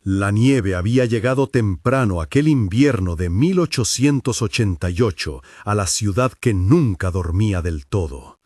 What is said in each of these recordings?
La nieve había llegado temprano aquel invierno de 1888 a la ciudad que nunca dormía del todo.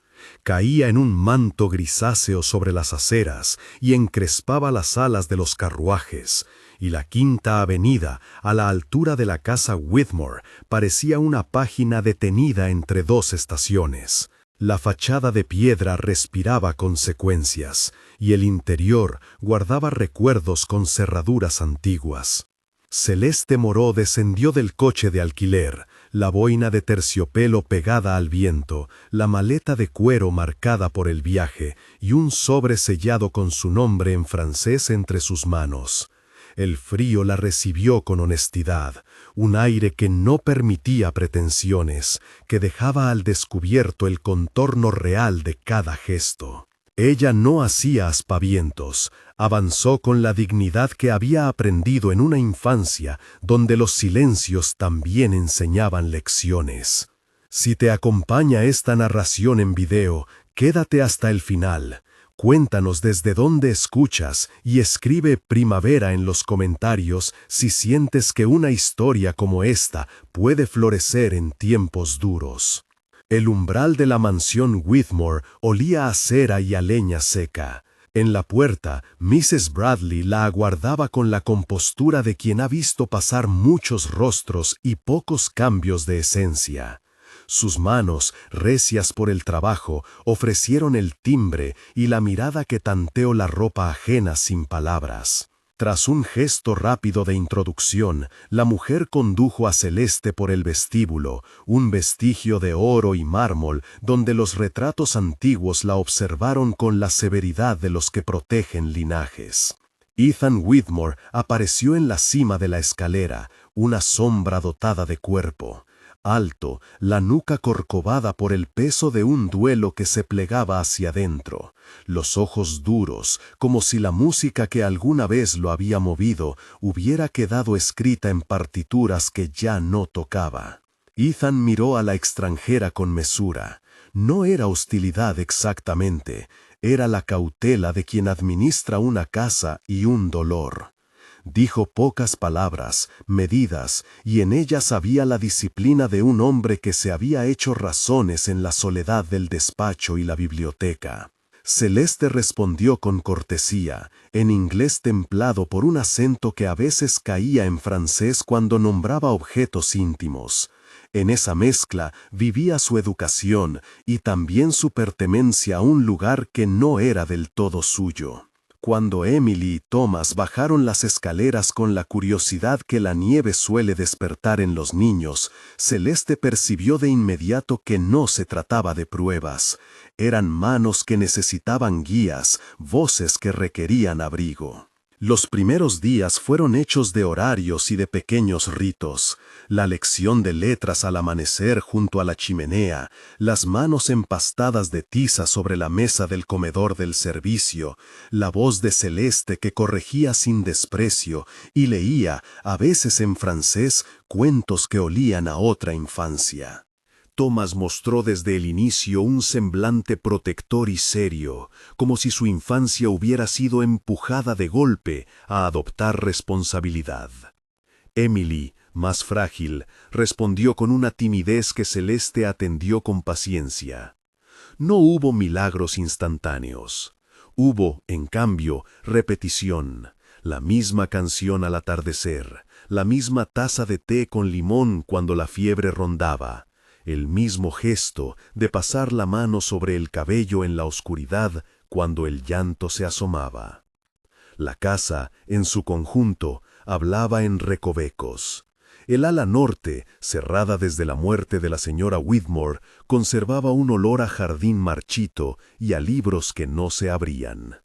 Caía en un manto grisáceo sobre las aceras y encrespaba las alas de los carruajes, y la Quinta Avenida, a la altura de la casa Whitmore, parecía una página detenida entre dos estaciones. La fachada de piedra respiraba consecuencias, y el interior guardaba recuerdos con cerraduras antiguas. Celeste Moreau descendió del coche de alquiler, la boina de terciopelo pegada al viento, la maleta de cuero marcada por el viaje y un sobre sellado con su nombre en francés entre sus manos. El frío la recibió con honestidad, un aire que no permitía pretensiones, que dejaba al descubierto el contorno real de cada gesto. Ella no hacía aspavientos, avanzó con la dignidad que había aprendido en una infancia donde los silencios también enseñaban lecciones. Si te acompaña esta narración en video, quédate hasta el final. Cuéntanos desde dónde escuchas y escribe Primavera en los comentarios si sientes que una historia como esta puede florecer en tiempos duros. El umbral de la mansión Whitmore olía a cera y a leña seca. En la puerta, Mrs. Bradley la aguardaba con la compostura de quien ha visto pasar muchos rostros y pocos cambios de esencia. Sus manos, recias por el trabajo, ofrecieron el timbre y la mirada que tanteó la ropa ajena sin palabras. Tras un gesto rápido de introducción, la mujer condujo a Celeste por el vestíbulo, un vestigio de oro y mármol donde los retratos antiguos la observaron con la severidad de los que protegen linajes. Ethan Whitmore apareció en la cima de la escalera, una sombra dotada de cuerpo. Alto, la nuca corcovada por el peso de un duelo que se plegaba hacia adentro, los ojos duros, como si la música que alguna vez lo había movido hubiera quedado escrita en partituras que ya no tocaba. Ethan miró a la extranjera con mesura. No era hostilidad exactamente, era la cautela de quien administra una casa y un dolor. Dijo pocas palabras, medidas, y en ellas había la disciplina de un hombre que se había hecho razones en la soledad del despacho y la biblioteca. Celeste respondió con cortesía, en inglés templado por un acento que a veces caía en francés cuando nombraba objetos íntimos. En esa mezcla vivía su educación y también su pertenencia a un lugar que no era del todo suyo. Cuando Emily y Thomas bajaron las escaleras con la curiosidad que la nieve suele despertar en los niños, Celeste percibió de inmediato que no se trataba de pruebas. Eran manos que necesitaban guías, voces que requerían abrigo. Los primeros días fueron hechos de horarios y de pequeños ritos. La lección de letras al amanecer junto a la chimenea, las manos empastadas de tiza sobre la mesa del comedor del servicio, la voz de Celeste que corregía sin desprecio y leía, a veces en francés, cuentos que olían a otra infancia. Thomas mostró desde el inicio un semblante protector y serio, como si su infancia hubiera sido empujada de golpe a adoptar responsabilidad. Emily, más frágil, respondió con una timidez que Celeste atendió con paciencia. No hubo milagros instantáneos. Hubo, en cambio, repetición, la misma canción al atardecer, la misma taza de té con limón cuando la fiebre rondaba, el mismo gesto de pasar la mano sobre el cabello en la oscuridad cuando el llanto se asomaba. La casa, en su conjunto, hablaba en recovecos. El ala norte, cerrada desde la muerte de la señora Whitmore, conservaba un olor a jardín marchito y a libros que no se abrían.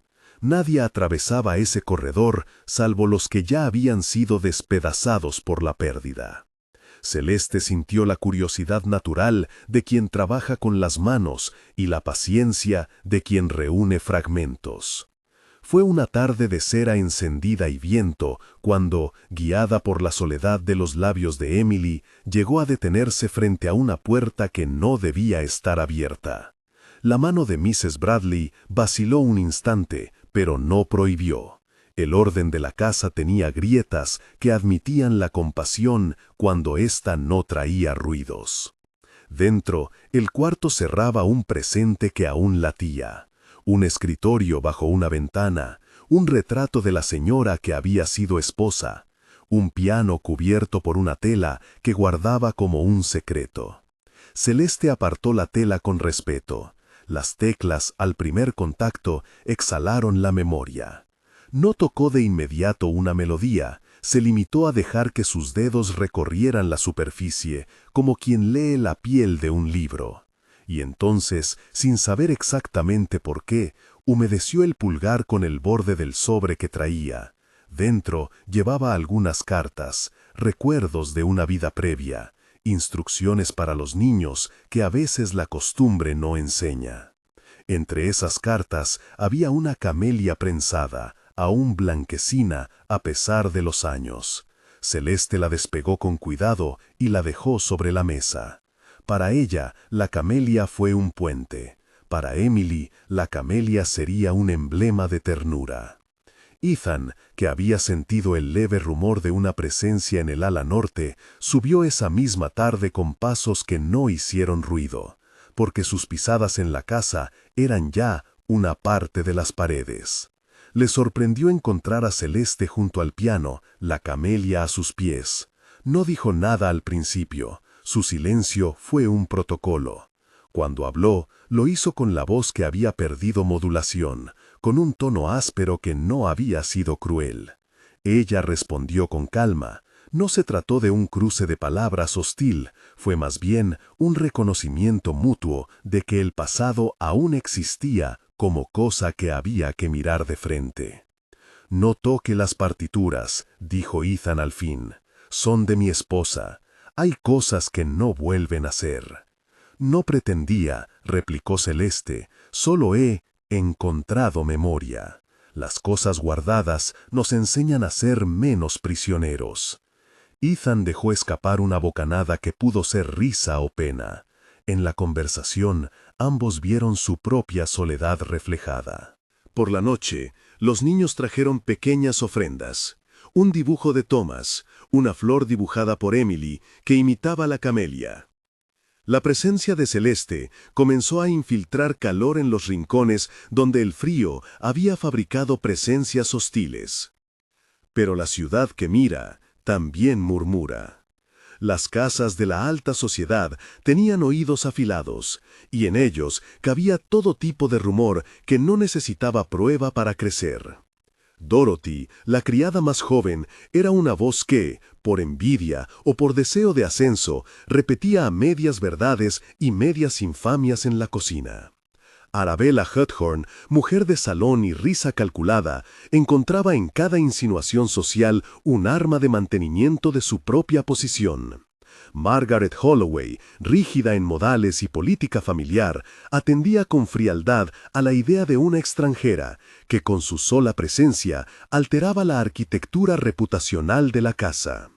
Nadie atravesaba ese corredor salvo los que ya habían sido despedazados por la pérdida. Celeste sintió la curiosidad natural de quien trabaja con las manos y la paciencia de quien reúne fragmentos. Fue una tarde de cera encendida y viento cuando, guiada por la soledad de los labios de Emily, llegó a detenerse frente a una puerta que no debía estar abierta. La mano de Mrs. Bradley vaciló un instante, pero no prohibió. El orden de la casa tenía grietas que admitían la compasión cuando ésta no traía ruidos. Dentro, el cuarto cerraba un presente que aún latía, un escritorio bajo una ventana, un retrato de la señora que había sido esposa, un piano cubierto por una tela que guardaba como un secreto. Celeste apartó la tela con respeto. Las teclas, al primer contacto, exhalaron la memoria. No tocó de inmediato una melodía, se limitó a dejar que sus dedos recorrieran la superficie, como quien lee la piel de un libro. Y entonces, sin saber exactamente por qué, humedeció el pulgar con el borde del sobre que traía. Dentro llevaba algunas cartas, recuerdos de una vida previa, instrucciones para los niños que a veces la costumbre no enseña. Entre esas cartas había una camelia prensada, aún blanquecina a pesar de los años. Celeste la despegó con cuidado y la dejó sobre la mesa. Para ella, la camelia fue un puente. Para Emily, la camelia sería un emblema de ternura. Ethan, que había sentido el leve rumor de una presencia en el ala norte, subió esa misma tarde con pasos que no hicieron ruido, porque sus pisadas en la casa eran ya una parte de las paredes. Le sorprendió encontrar a Celeste junto al piano, la camelia a sus pies. No dijo nada al principio, su silencio fue un protocolo. Cuando habló, lo hizo con la voz que había perdido modulación, con un tono áspero que no había sido cruel. Ella respondió con calma. No se trató de un cruce de palabras hostil, fue más bien un reconocimiento mutuo de que el pasado aún existía como cosa que había que mirar de frente. «No toque las partituras», dijo Ethan al fin. «Son de mi esposa. Hay cosas que no vuelven a ser». «No pretendía», replicó Celeste, «solo he encontrado memoria. Las cosas guardadas nos enseñan a ser menos prisioneros». Ethan dejó escapar una bocanada que pudo ser risa o pena. En la conversación, ambos vieron su propia soledad reflejada. Por la noche, los niños trajeron pequeñas ofrendas. Un dibujo de Thomas, una flor dibujada por Emily que imitaba la camelia. La presencia de Celeste comenzó a infiltrar calor en los rincones donde el frío había fabricado presencias hostiles. Pero la ciudad que mira también murmura. Las casas de la alta sociedad tenían oídos afilados, y en ellos cabía todo tipo de rumor que no necesitaba prueba para crecer. Dorothy, la criada más joven, era una voz que, por envidia o por deseo de ascenso, repetía a medias verdades y medias infamias en la cocina. Arabella Hudhorn, mujer de salón y risa calculada, encontraba en cada insinuación social un arma de mantenimiento de su propia posición. Margaret Holloway, rígida en modales y política familiar, atendía con frialdad a la idea de una extranjera, que con su sola presencia alteraba la arquitectura reputacional de la casa.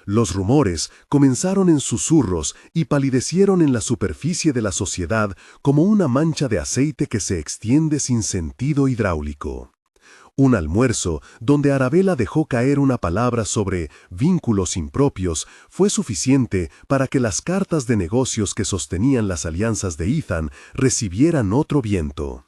Los rumores comenzaron en susurros y palidecieron en la superficie de la sociedad como una mancha de aceite que se extiende sin sentido hidráulico. Un almuerzo donde Arabella dejó caer una palabra sobre vínculos impropios fue suficiente para que las cartas de negocios que sostenían las alianzas de Ethan recibieran otro viento.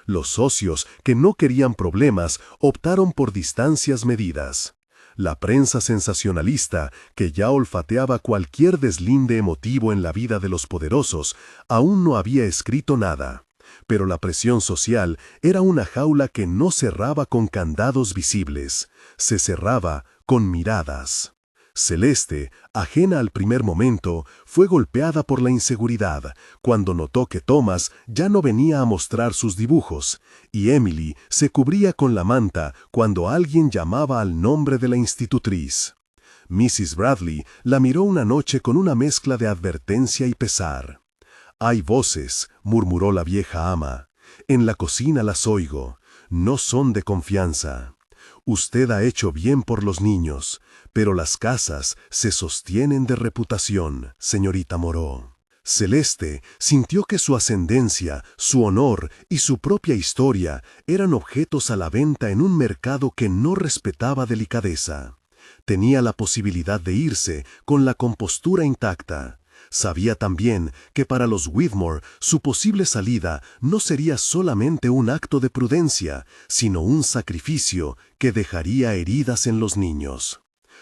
Los socios, que no querían problemas, optaron por distancias medidas. La prensa sensacionalista, que ya olfateaba cualquier deslinde emotivo en la vida de los poderosos, aún no había escrito nada. Pero la presión social era una jaula que no cerraba con candados visibles, se cerraba con miradas. Celeste, ajena al primer momento, fue golpeada por la inseguridad cuando notó que Thomas ya no venía a mostrar sus dibujos, y Emily se cubría con la manta cuando alguien llamaba al nombre de la institutriz. Mrs. Bradley la miró una noche con una mezcla de advertencia y pesar. «Hay voces», murmuró la vieja ama. «En la cocina las oigo. No son de confianza. Usted ha hecho bien por los niños, pero las casas se sostienen de reputación, señorita Moreau». Celeste sintió que su ascendencia, su honor y su propia historia eran objetos a la venta en un mercado que no respetaba delicadeza. Tenía la posibilidad de irse con la compostura intacta. Sabía también que para los Whitmore su posible salida no sería solamente un acto de prudencia, sino un sacrificio que dejaría heridas en los niños.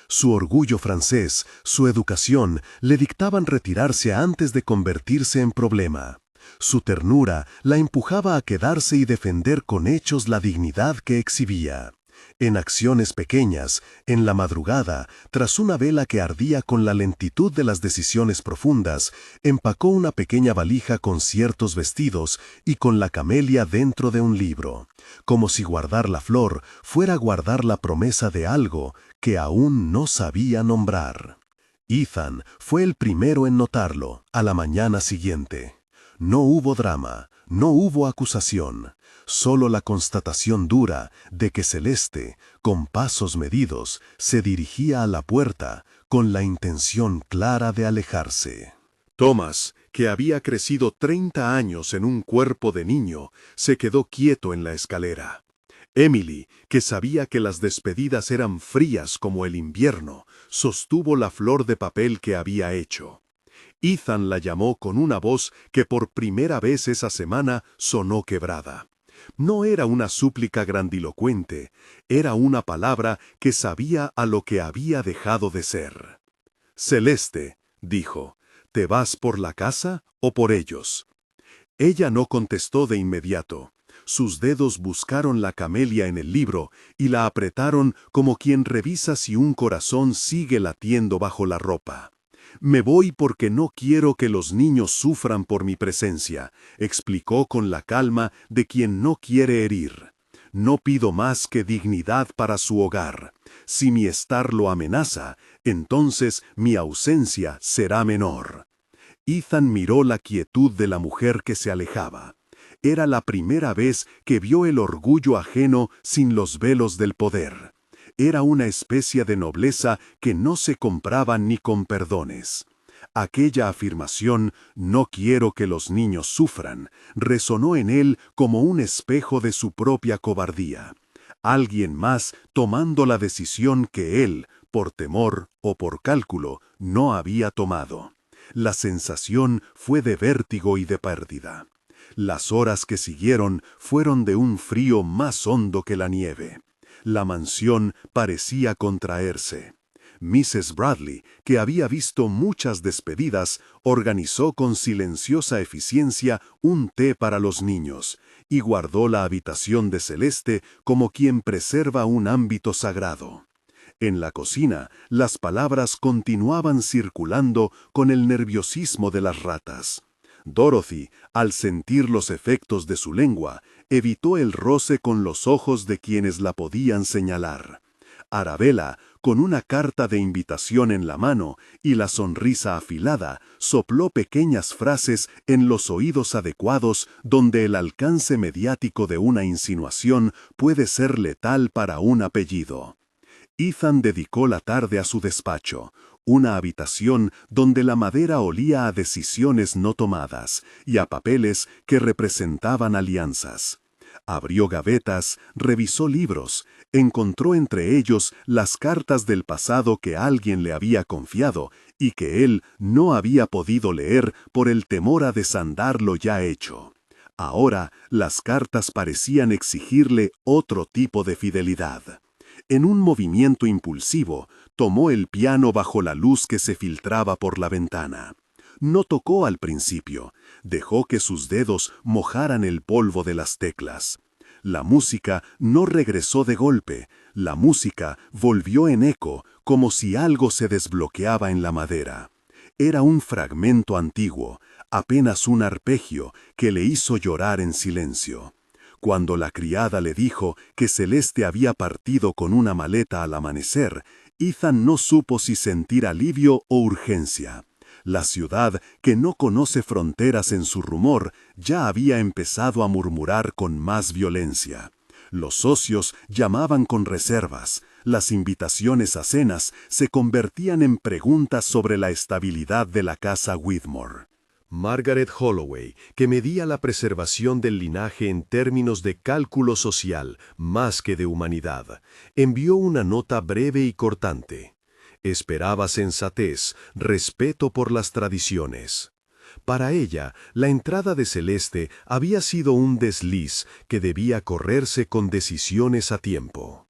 Su orgullo francés, su educación, le dictaban retirarse antes de convertirse en problema. Su ternura la empujaba a quedarse y defender con hechos la dignidad que exhibía. En acciones pequeñas, en la madrugada, tras una vela que ardía con la lentitud de las decisiones profundas, empacó una pequeña valija con ciertos vestidos y con la camelia dentro de un libro, como si guardar la flor fuera guardar la promesa de algo que aún no sabía nombrar. Ethan fue el primero en notarlo, a la mañana siguiente. No hubo drama, no hubo acusación, solo la constatación dura de que Celeste, con pasos medidos, se dirigía a la puerta con la intención clara de alejarse. Thomas, que había crecido 30 años en un cuerpo de niño, se quedó quieto en la escalera. Emily, que sabía que las despedidas eran frías como el invierno, sostuvo la flor de papel que había hecho. Ethan la llamó con una voz que por primera vez esa semana sonó quebrada. No era una súplica grandilocuente, era una palabra que sabía a lo que había dejado de ser. «Celeste», dijo, «¿te vas por la casa o por ellos?» Ella no contestó de inmediato. Sus dedos buscaron la camelia en el libro y la apretaron como quien revisa si un corazón sigue latiendo bajo la ropa. «Me voy porque no quiero que los niños sufran por mi presencia», explicó con la calma de quien no quiere herir. «No pido más que dignidad para su hogar. Si mi estar lo amenaza, entonces mi ausencia será menor». Ethan miró la quietud de la mujer que se alejaba. Era la primera vez que vio el orgullo ajeno sin los velos del poder. Era una especie de nobleza que no se compraba ni con perdones. Aquella afirmación, «no quiero que los niños sufran», resonó en él como un espejo de su propia cobardía. Alguien más tomando la decisión que él, por temor o por cálculo, no había tomado. La sensación fue de vértigo y de pérdida. Las horas que siguieron fueron de un frío más hondo que la nieve. La mansión parecía contraerse. Mrs. Bradley, que había visto muchas despedidas, organizó con silenciosa eficiencia un té para los niños y guardó la habitación de Celeste como quien preserva un ámbito sagrado. En la cocina, las palabras continuaban circulando con el nerviosismo de las ratas. Dorothy, al sentir los efectos de su lengua, evitó el roce con los ojos de quienes la podían señalar. Arabella, con una carta de invitación en la mano y la sonrisa afilada, sopló pequeñas frases en los oídos adecuados donde el alcance mediático de una insinuación puede ser letal para un apellido. Ethan dedicó la tarde a su despacho, una habitación donde la madera olía a decisiones no tomadas y a papeles que representaban alianzas. Abrió gavetas, revisó libros, encontró entre ellos las cartas del pasado que alguien le había confiado y que él no había podido leer por el temor a desandar lo ya hecho. Ahora las cartas parecían exigirle otro tipo de fidelidad. En un movimiento impulsivo, tomó el piano bajo la luz que se filtraba por la ventana. No tocó al principio, dejó que sus dedos mojaran el polvo de las teclas. La música no regresó de golpe, la música volvió en eco, como si algo se desbloqueaba en la madera. Era un fragmento antiguo, apenas un arpegio que le hizo llorar en silencio. Cuando la criada le dijo que Celeste había partido con una maleta al amanecer, Ethan no supo si sentir alivio o urgencia. La ciudad, que no conoce fronteras en su rumor, ya había empezado a murmurar con más violencia. Los socios llamaban con reservas, las invitaciones a cenas se convertían en preguntas sobre la estabilidad de la casa Whitmore. Margaret Holloway, que medía la preservación del linaje en términos de cálculo social más que de humanidad, envió una nota breve y cortante. Esperaba sensatez, respeto por las tradiciones. Para ella, la entrada de Celeste había sido un desliz que debía correrse con decisiones a tiempo.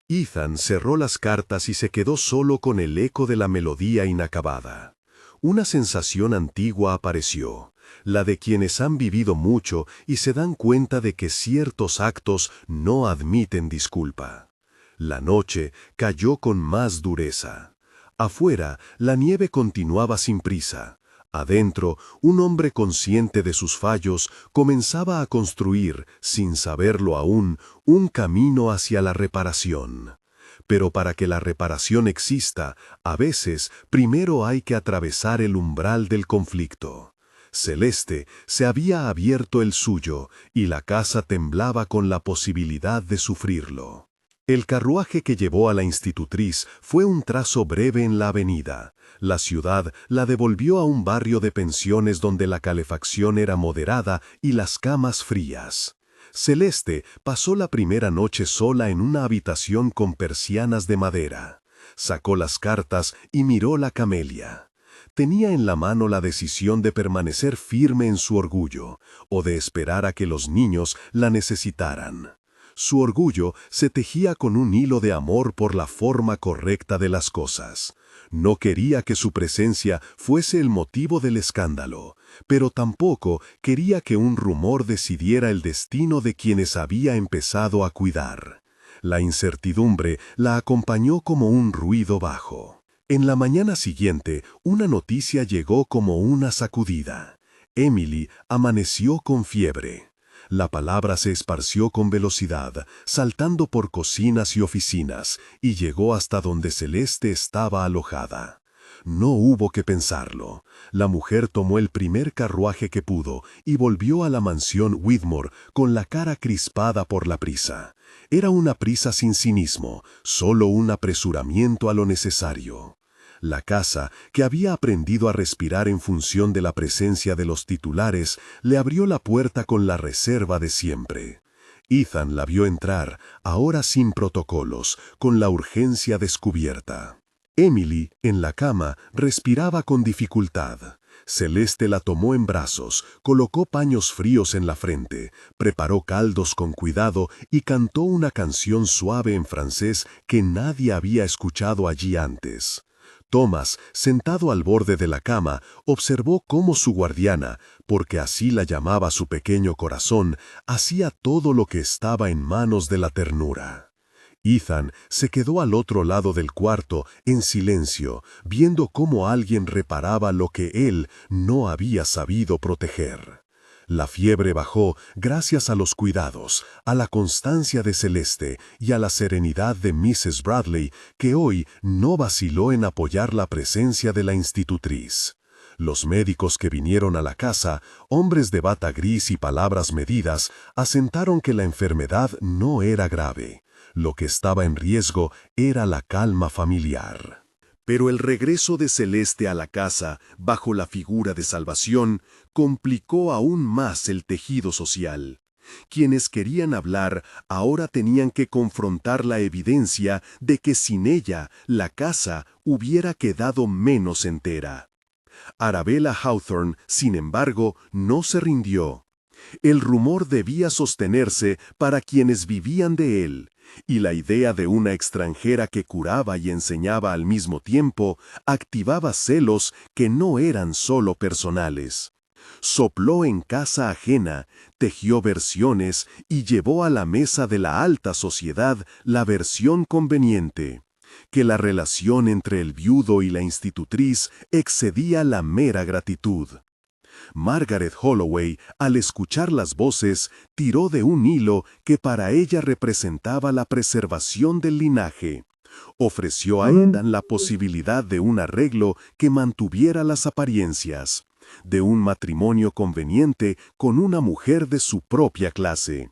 Ethan cerró las cartas y se quedó solo con el eco de la melodía inacabada. Una sensación antigua apareció, la de quienes han vivido mucho y se dan cuenta de que ciertos actos no admiten disculpa. La noche cayó con más dureza. Afuera, la nieve continuaba sin prisa. Adentro, un hombre consciente de sus fallos comenzaba a construir, sin saberlo aún, un camino hacia la reparación. Pero para que la reparación exista, a veces primero hay que atravesar el umbral del conflicto. Celeste se había abierto el suyo y la casa temblaba con la posibilidad de sufrirlo. El carruaje que llevó a la institutriz fue un trazo breve en la avenida. La ciudad la devolvió a un barrio de pensiones donde la calefacción era moderada y las camas frías. Celeste pasó la primera noche sola en una habitación con persianas de madera. Sacó las cartas y miró la camelia. Tenía en la mano la decisión de permanecer firme en su orgullo, o de esperar a que los niños la necesitaran. Su orgullo se tejía con un hilo de amor por la forma correcta de las cosas. No quería que su presencia fuese el motivo del escándalo, pero tampoco quería que un rumor decidiera el destino de quienes había empezado a cuidar. La incertidumbre la acompañó como un ruido bajo. En la mañana siguiente, una noticia llegó como una sacudida. Emily amaneció con fiebre. La palabra se esparció con velocidad, saltando por cocinas y oficinas, y llegó hasta donde Celeste estaba alojada. No hubo que pensarlo. La mujer tomó el primer carruaje que pudo y volvió a la mansión Whitmore con la cara crispada por la prisa. Era una prisa sin cinismo, solo un apresuramiento a lo necesario. La casa, que había aprendido a respirar en función de la presencia de los titulares, le abrió la puerta con la reserva de siempre. Ethan la vio entrar, ahora sin protocolos, con la urgencia descubierta. Emily, en la cama, respiraba con dificultad. Celeste la tomó en brazos, colocó paños fríos en la frente, preparó caldos con cuidado y cantó una canción suave en francés que nadie había escuchado allí antes. Thomas, sentado al borde de la cama, observó cómo su guardiana, porque así la llamaba su pequeño corazón, hacía todo lo que estaba en manos de la ternura. Ethan se quedó al otro lado del cuarto, en silencio, viendo cómo alguien reparaba lo que él no había sabido proteger. La fiebre bajó gracias a los cuidados, a la constancia de Celeste y a la serenidad de Mrs. Bradley, que hoy no vaciló en apoyar la presencia de la institutriz. Los médicos que vinieron a la casa, hombres de bata gris y palabras medidas, asentaron que la enfermedad no era grave. Lo que estaba en riesgo era la calma familiar. Pero el regreso de Celeste a la casa, bajo la figura de salvación, complicó aún más el tejido social. Quienes querían hablar ahora tenían que confrontar la evidencia de que sin ella la casa hubiera quedado menos entera. Arabella Hawthorne, sin embargo, no se rindió. El rumor debía sostenerse para quienes vivían de él, y la idea de una extranjera que curaba y enseñaba al mismo tiempo activaba celos que no eran solo personales. Sopló en casa ajena, tejió versiones y llevó a la mesa de la alta sociedad la versión conveniente, que la relación entre el viudo y la institutriz excedía la mera gratitud. Margaret Holloway, al escuchar las voces, tiró de un hilo que para ella representaba la preservación del linaje. Ofreció a Ethan la posibilidad de un arreglo que mantuviera las apariencias, de un matrimonio conveniente con una mujer de su propia clase.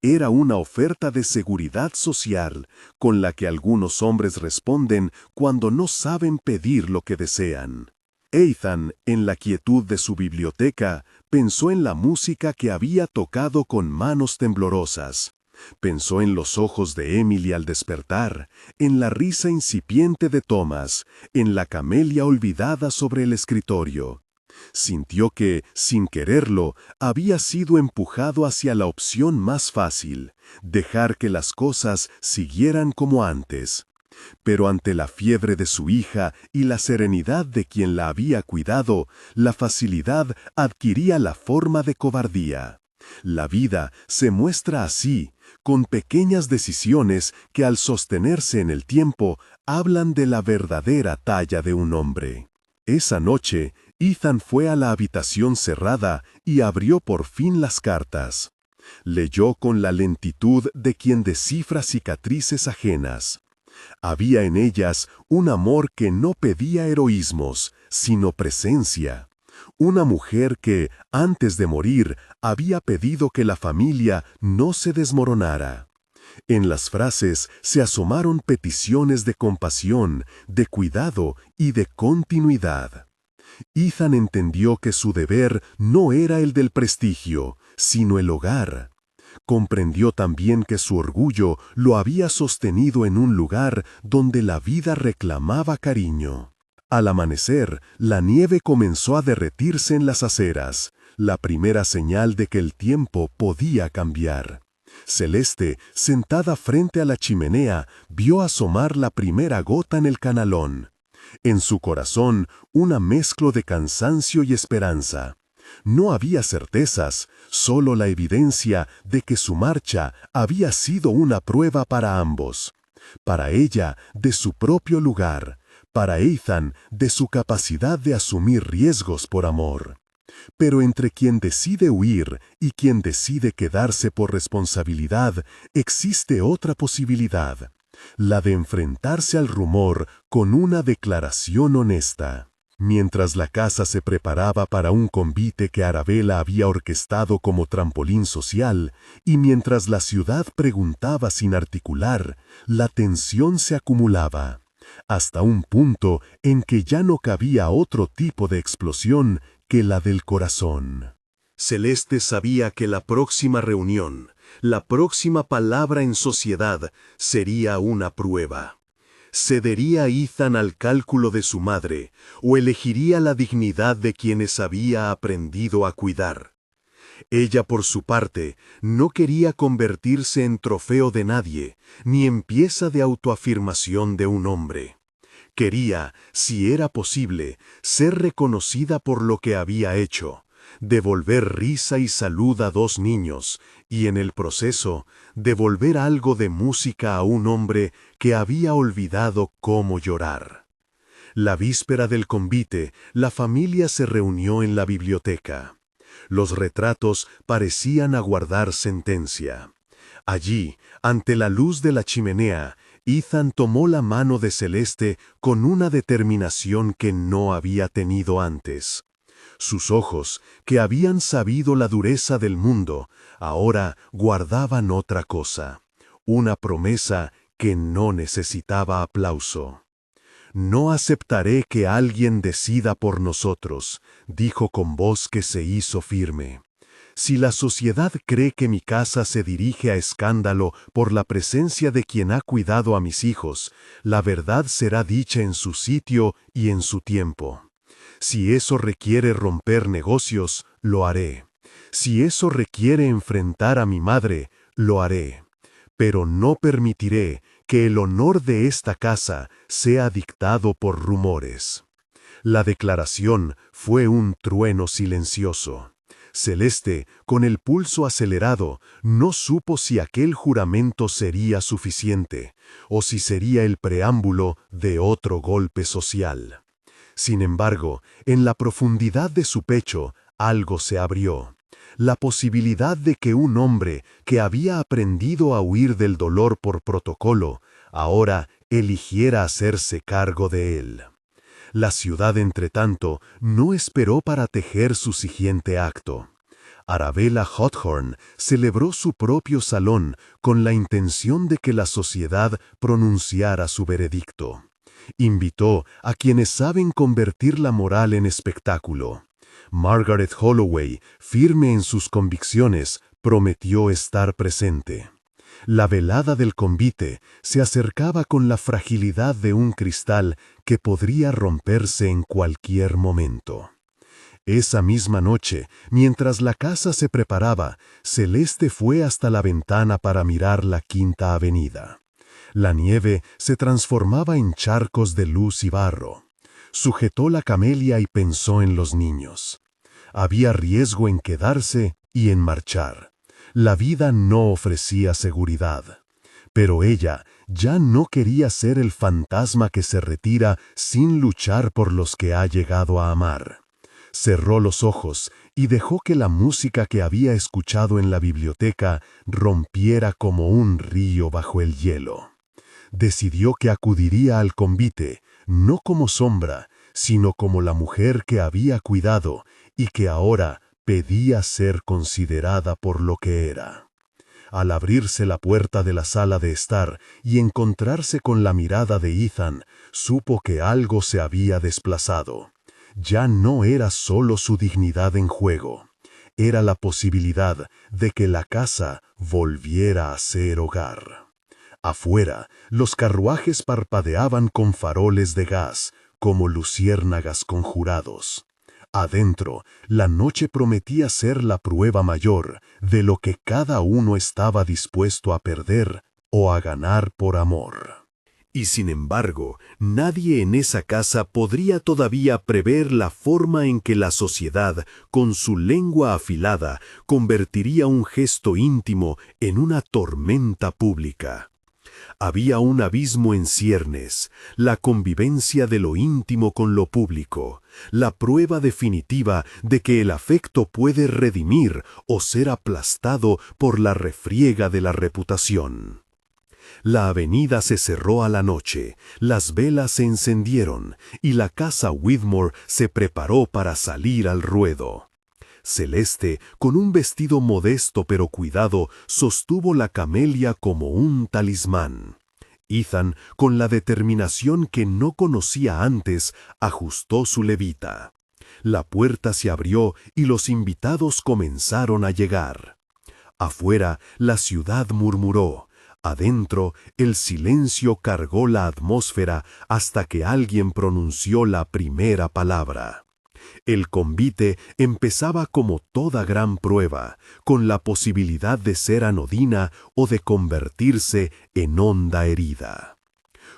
Era una oferta de seguridad social, con la que algunos hombres responden cuando no saben pedir lo que desean. Ethan, en la quietud de su biblioteca, pensó en la música que había tocado con manos temblorosas. Pensó en los ojos de Emily al despertar, en la risa incipiente de Thomas, en la camelia olvidada sobre el escritorio. Sintió que, sin quererlo, había sido empujado hacia la opción más fácil, dejar que las cosas siguieran como antes. Pero ante la fiebre de su hija y la serenidad de quien la había cuidado, la facilidad adquiría la forma de cobardía. La vida se muestra así, con pequeñas decisiones que al sostenerse en el tiempo hablan de la verdadera talla de un hombre. Esa noche, Ethan fue a la habitación cerrada y abrió por fin las cartas. Leyó con la lentitud de quien descifra cicatrices ajenas. Había en ellas un amor que no pedía heroísmos, sino presencia. Una mujer que, antes de morir, había pedido que la familia no se desmoronara. En las frases se asomaron peticiones de compasión, de cuidado y de continuidad. Ethan entendió que su deber no era el del prestigio, sino el hogar. Comprendió también que su orgullo lo había sostenido en un lugar donde la vida reclamaba cariño. Al amanecer, la nieve comenzó a derretirse en las aceras, la primera señal de que el tiempo podía cambiar. Celeste, sentada frente a la chimenea, vio asomar la primera gota en el canalón. En su corazón, una mezcla de cansancio y esperanza. No había certezas, solo la evidencia de que su marcha había sido una prueba para ambos. Para ella, de su propio lugar. Para Ethan, de su capacidad de asumir riesgos por amor. Pero entre quien decide huir y quien decide quedarse por responsabilidad, existe otra posibilidad, la de enfrentarse al rumor con una declaración honesta. Mientras la casa se preparaba para un convite que Arabella había orquestado como trampolín social, y mientras la ciudad preguntaba sin articular, la tensión se acumulaba, hasta un punto en que ya no cabía otro tipo de explosión que la del corazón. Celeste sabía que la próxima reunión, la próxima palabra en sociedad, sería una prueba. ¿Cedería Ethan al cálculo de su madre o elegiría la dignidad de quienes había aprendido a cuidar? Ella, por su parte, no quería convertirse en trofeo de nadie, ni en pieza de autoafirmación de un hombre. Quería, si era posible, ser reconocida por lo que había hecho, devolver risa y salud a 2 niños, y en el proceso, devolver algo de música a un hombre que había olvidado cómo llorar. La víspera del convite, la familia se reunió en la biblioteca. Los retratos parecían aguardar sentencia. Allí, ante la luz de la chimenea, Ethan tomó la mano de Celeste con una determinación que no había tenido antes. Sus ojos, que habían sabido la dureza del mundo, ahora guardaban otra cosa, una promesa que no necesitaba aplauso. «No aceptaré que alguien decida por nosotros», dijo con voz que se hizo firme. «Si la sociedad cree que mi casa se dirige a escándalo por la presencia de quien ha cuidado a mis hijos, la verdad será dicha en su sitio y en su tiempo. Si eso requiere romper negocios, lo haré. Si eso requiere enfrentar a mi madre, lo haré. Pero no permitiré que el honor de esta casa sea dictado por rumores». La declaración fue un trueno silencioso. Celeste, con el pulso acelerado, no supo si aquel juramento sería suficiente, o si sería el preámbulo de otro golpe social. Sin embargo, en la profundidad de su pecho, algo se abrió. La posibilidad de que un hombre que había aprendido a huir del dolor por protocolo, ahora eligiera hacerse cargo de él. La ciudad, entretanto, no esperó para tejer su siguiente acto. Arabella Hawthorne celebró su propio salón con la intención de que la sociedad pronunciara su veredicto. Invitó a quienes saben convertir la moral en espectáculo. Margaret Holloway, firme en sus convicciones, prometió estar presente. La velada del convite se acercaba con la fragilidad de un cristal que podría romperse en cualquier momento. Esa misma noche, mientras la casa se preparaba, Celeste fue hasta la ventana para mirar la Quinta Avenida. La nieve se transformaba en charcos de luz y barro. Sujetó la camelia y pensó en los niños. Había riesgo en quedarse y en marchar. La vida no ofrecía seguridad. Pero ella ya no quería ser el fantasma que se retira sin luchar por los que ha llegado a amar. Cerró los ojos y dejó que la música que había escuchado en la biblioteca rompiera como un río bajo el hielo. Decidió que acudiría al convite, no como sombra, sino como la mujer que había cuidado y que ahora pedía ser considerada por lo que era. Al abrirse la puerta de la sala de estar y encontrarse con la mirada de Ethan, supo que algo se había desplazado. Ya no era solo su dignidad en juego, era la posibilidad de que la casa volviera a ser hogar. Afuera, los carruajes parpadeaban con faroles de gas, como luciérnagas conjurados. Adentro, la noche prometía ser la prueba mayor de lo que cada uno estaba dispuesto a perder o a ganar por amor. Y sin embargo, nadie en esa casa podría todavía prever la forma en que la sociedad, con su lengua afilada, convertiría un gesto íntimo en una tormenta pública. Había un abismo en ciernes, la convivencia de lo íntimo con lo público, la prueba definitiva de que el afecto puede redimir o ser aplastado por la refriega de la reputación. La avenida se cerró a la noche, las velas se encendieron y la casa Whitmore se preparó para salir al ruedo. Celeste, con un vestido modesto pero cuidado, sostuvo la camelia como un talismán. Ethan, con la determinación que no conocía antes, ajustó su levita. La puerta se abrió y los invitados comenzaron a llegar. Afuera, la ciudad murmuró. Adentro, el silencio cargó la atmósfera hasta que alguien pronunció la primera palabra. El convite empezaba como toda gran prueba, con la posibilidad de ser anodina o de convertirse en honda herida.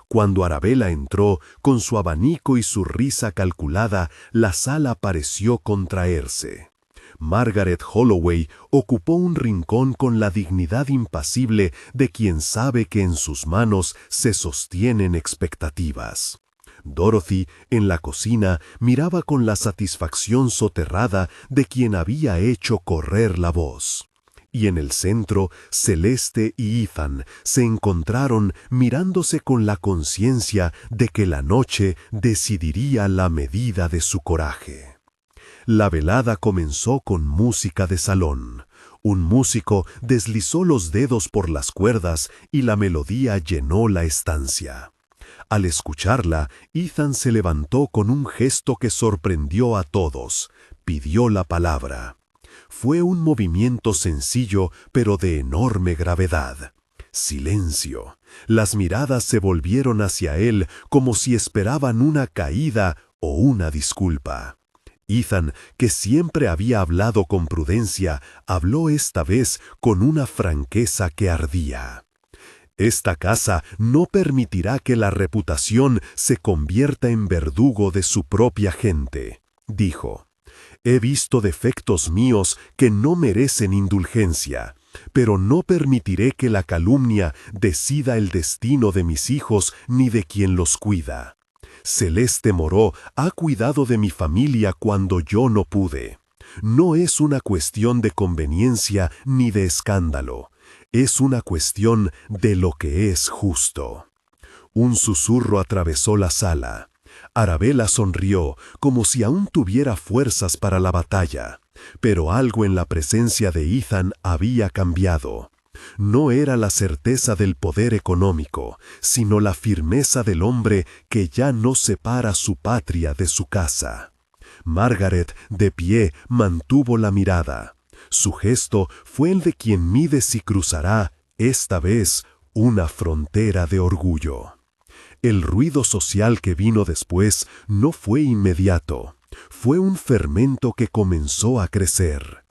Cuando Arabella entró, con su abanico y su risa calculada, la sala pareció contraerse. Margaret Holloway ocupó un rincón con la dignidad impasible de quien sabe que en sus manos se sostienen expectativas. Dorothy, en la cocina, miraba con la satisfacción soterrada de quien había hecho correr la voz. Y en el centro, Celeste y Ethan se encontraron mirándose con la conciencia de que la noche decidiría la medida de su coraje. La velada comenzó con música de salón. Un músico deslizó los dedos por las cuerdas y la melodía llenó la estancia. Al escucharla, Ethan se levantó con un gesto que sorprendió a todos. Pidió la palabra. Fue un movimiento sencillo, pero de enorme gravedad. Silencio. Las miradas se volvieron hacia él como si esperaban una caída o una disculpa. Ethan, que siempre había hablado con prudencia, habló esta vez con una franqueza que ardía. Esta casa no permitirá que la reputación se convierta en verdugo de su propia gente, dijo. He visto defectos míos que no merecen indulgencia, pero no permitiré que la calumnia decida el destino de mis hijos ni de quien los cuida. Celeste Moreau ha cuidado de mi familia cuando yo no pude. No es una cuestión de conveniencia ni de escándalo. Es una cuestión de lo que es justo. Un susurro atravesó la sala. Arabella sonrió, como si aún tuviera fuerzas para la batalla. Pero algo en la presencia de Ethan había cambiado. No era la certeza del poder económico, sino la firmeza del hombre que ya no separa su patria de su casa. Margaret, de pie, mantuvo la mirada. Su gesto fue el de quien mide si cruzará, esta vez, una frontera de orgullo. El ruido social que vino después no fue inmediato. Fue un fermento que comenzó a crecer.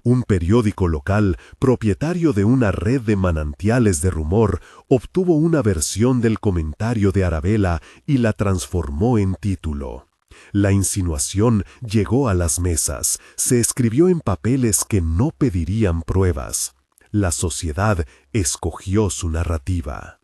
Un periódico local, propietario de una red de manantiales de rumor, obtuvo una versión del comentario de Arabella y la transformó en título. La insinuación llegó a las mesas, se escribió en papeles que no pedirían pruebas. La sociedad escogió su narrativa.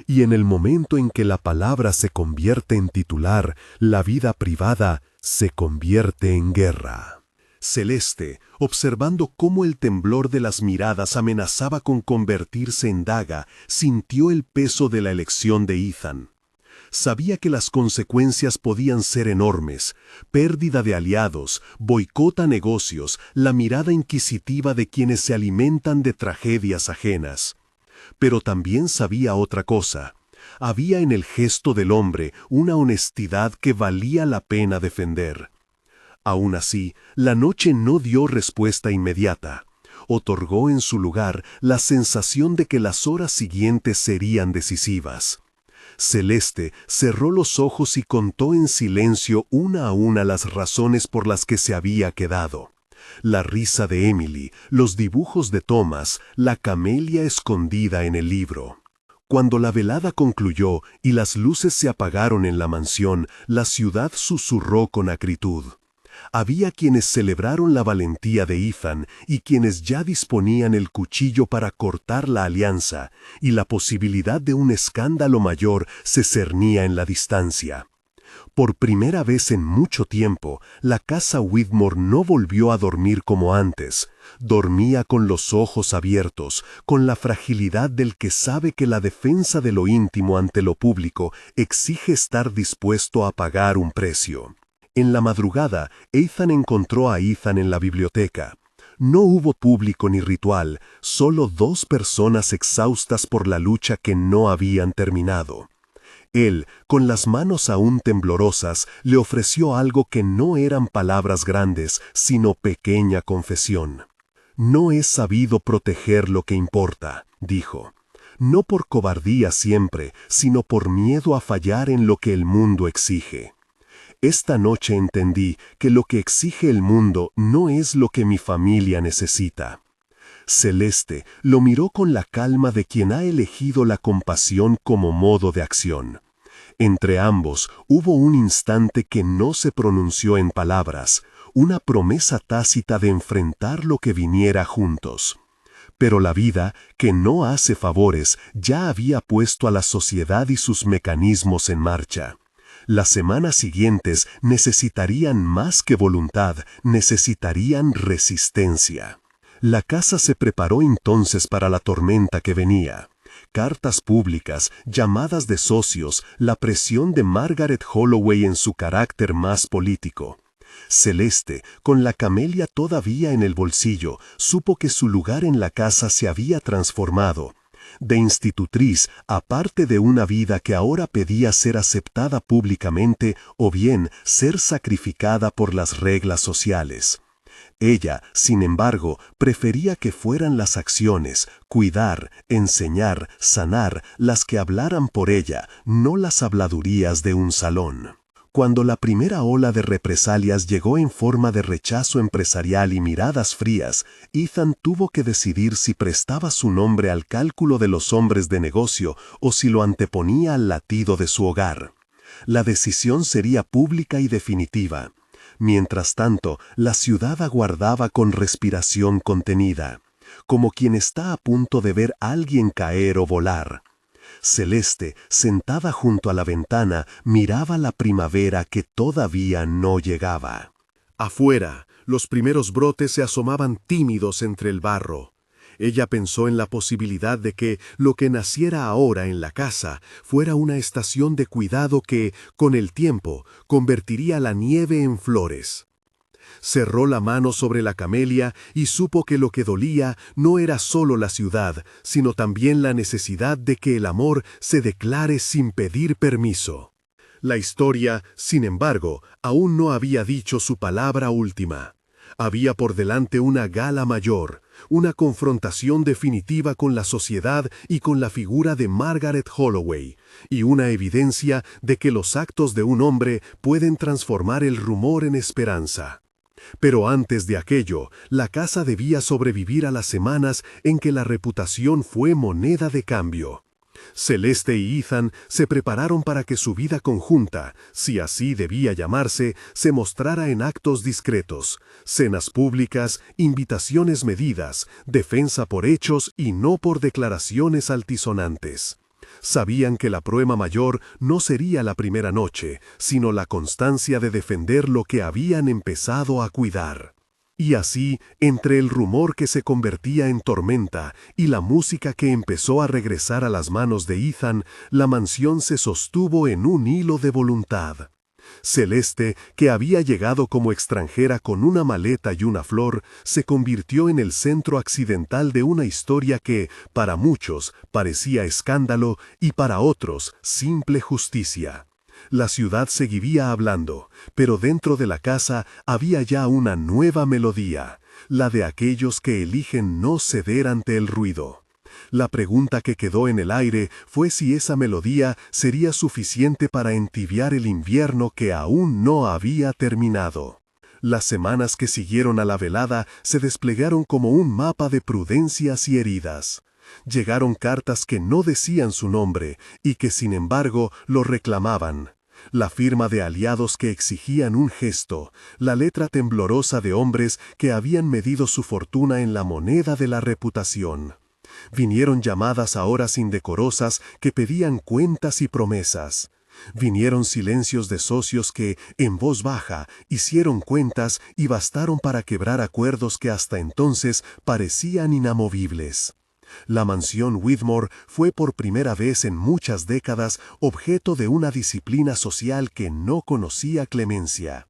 Y en el momento en que la palabra se convierte en titular, la vida privada se convierte en guerra. Celeste, observando cómo el temblor de las miradas amenazaba con convertirse en daga, sintió el peso de la elección de Ethan. Sabía que las consecuencias podían ser enormes: pérdida de aliados, boicot a negocios, la mirada inquisitiva de quienes se alimentan de tragedias ajenas. Pero también sabía otra cosa. Había en el gesto del hombre una honestidad que valía la pena defender. Aún así, la noche no dio respuesta inmediata. Otorgó en su lugar la sensación de que las horas siguientes serían decisivas. Celeste cerró los ojos y contó en silencio una a una las razones por las que se había quedado. La risa de Emily, los dibujos de Thomas, la camelia escondida en el libro. Cuando la velada concluyó y las luces se apagaron en la mansión, la ciudad susurró con acritud. Había quienes celebraron la valentía de Ethan y quienes ya disponían el cuchillo para cortar la alianza, y la posibilidad de un escándalo mayor se cernía en la distancia. Por primera vez en mucho tiempo, la casa Whitmore no volvió a dormir como antes. Dormía con los ojos abiertos, con la fragilidad del que sabe que la defensa de lo íntimo ante lo público exige estar dispuesto a pagar un precio. En la madrugada, Ethan encontró a Ethan en la biblioteca. No hubo público ni ritual, solo dos personas exhaustas por la lucha que no habían terminado. Él, con las manos aún temblorosas, le ofreció algo que no eran palabras grandes, sino pequeña confesión. «No he sabido proteger lo que importa», dijo. «No por cobardía siempre, sino por miedo a fallar en lo que el mundo exige. Esta noche entendí que lo que exige el mundo no es lo que mi familia necesita». Celeste lo miró con la calma de quien ha elegido la compasión como modo de acción. Entre ambos hubo un instante que no se pronunció en palabras, una promesa tácita de enfrentar lo que viniera juntos. Pero la vida, que no hace favores, ya había puesto a la sociedad y sus mecanismos en marcha. Las semanas siguientes necesitarían más que voluntad, necesitarían resistencia. La casa se preparó entonces para la tormenta que venía. Cartas públicas, llamadas de socios, la presión de Margaret Holloway en su carácter más político. Celeste, con la camelia todavía en el bolsillo, supo que su lugar en la casa se había transformado. De institutriz, aparte de una vida que ahora pedía ser aceptada públicamente o bien ser sacrificada por las reglas sociales. Ella, sin embargo, prefería que fueran las acciones, cuidar, enseñar, sanar, las que hablaran por ella, no las habladurías de un salón. Cuando la primera ola de represalias llegó en forma de rechazo empresarial y miradas frías, Ethan tuvo que decidir si prestaba su nombre al cálculo de los hombres de negocio o si lo anteponía al latido de su hogar. La decisión sería pública y definitiva. Mientras tanto, la ciudad aguardaba con respiración contenida, como quien está a punto de ver a alguien caer o volar. Celeste, sentada junto a la ventana, miraba la primavera que todavía no llegaba. Afuera, los primeros brotes se asomaban tímidos entre el barro. Ella pensó en la posibilidad de que lo que naciera ahora en la casa fuera una estación de cuidado que, con el tiempo, convertiría la nieve en flores. Cerró la mano sobre la camelia y supo que lo que dolía no era solo la ciudad, sino también la necesidad de que el amor se declare sin pedir permiso. La historia, sin embargo, aún no había dicho su palabra última. Había por delante una gala mayor, una confrontación definitiva con la sociedad y con la figura de Margaret Holloway, y una evidencia de que los actos de un hombre pueden transformar el rumor en esperanza. Pero antes de aquello, la casa debía sobrevivir a las semanas en que la reputación fue moneda de cambio. Celeste y Ethan se prepararon para que su vida conjunta, si así debía llamarse, se mostrara en actos discretos, cenas públicas, invitaciones medidas, defensa por hechos y no por declaraciones altisonantes. Sabían que la prueba mayor no sería la primera noche, sino la constancia de defender lo que habían empezado a cuidar. Y así, entre el rumor que se convertía en tormenta y la música que empezó a regresar a las manos de Ethan, la mansión se sostuvo en un hilo de voluntad. Celeste, que había llegado como extranjera con una maleta y una flor, se convirtió en el centro accidental de una historia que, para muchos, parecía escándalo y para otros, simple justicia. La ciudad seguía hablando, pero dentro de la casa había ya una nueva melodía, la de aquellos que eligen no ceder ante el ruido. La pregunta que quedó en el aire fue si esa melodía sería suficiente para entibiar el invierno que aún no había terminado. Las semanas que siguieron a la velada se desplegaron como un mapa de prudencias y heridas. Llegaron cartas que no decían su nombre y que sin embargo lo reclamaban. La firma de aliados que exigían un gesto, la letra temblorosa de hombres que habían medido su fortuna en la moneda de la reputación. Vinieron llamadas a horas indecorosas que pedían cuentas y promesas. Vinieron silencios de socios que, en voz baja, hicieron cuentas y bastaron para quebrar acuerdos que hasta entonces parecían inamovibles. La mansión Whitmore fue por primera vez en muchas décadas objeto de una disciplina social que no conocía clemencia.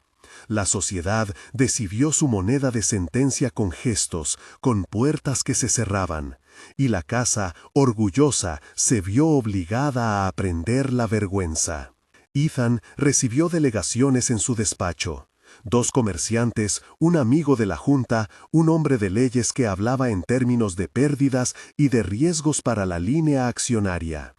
La sociedad decidió su moneda de sentencia con gestos, con puertas que se cerraban, y la casa, orgullosa, se vio obligada a aprender la vergüenza. Ethan recibió delegaciones en su despacho. 2 comerciantes, un amigo de la junta, un hombre de leyes que hablaba en términos de pérdidas y de riesgos para la línea accionaria.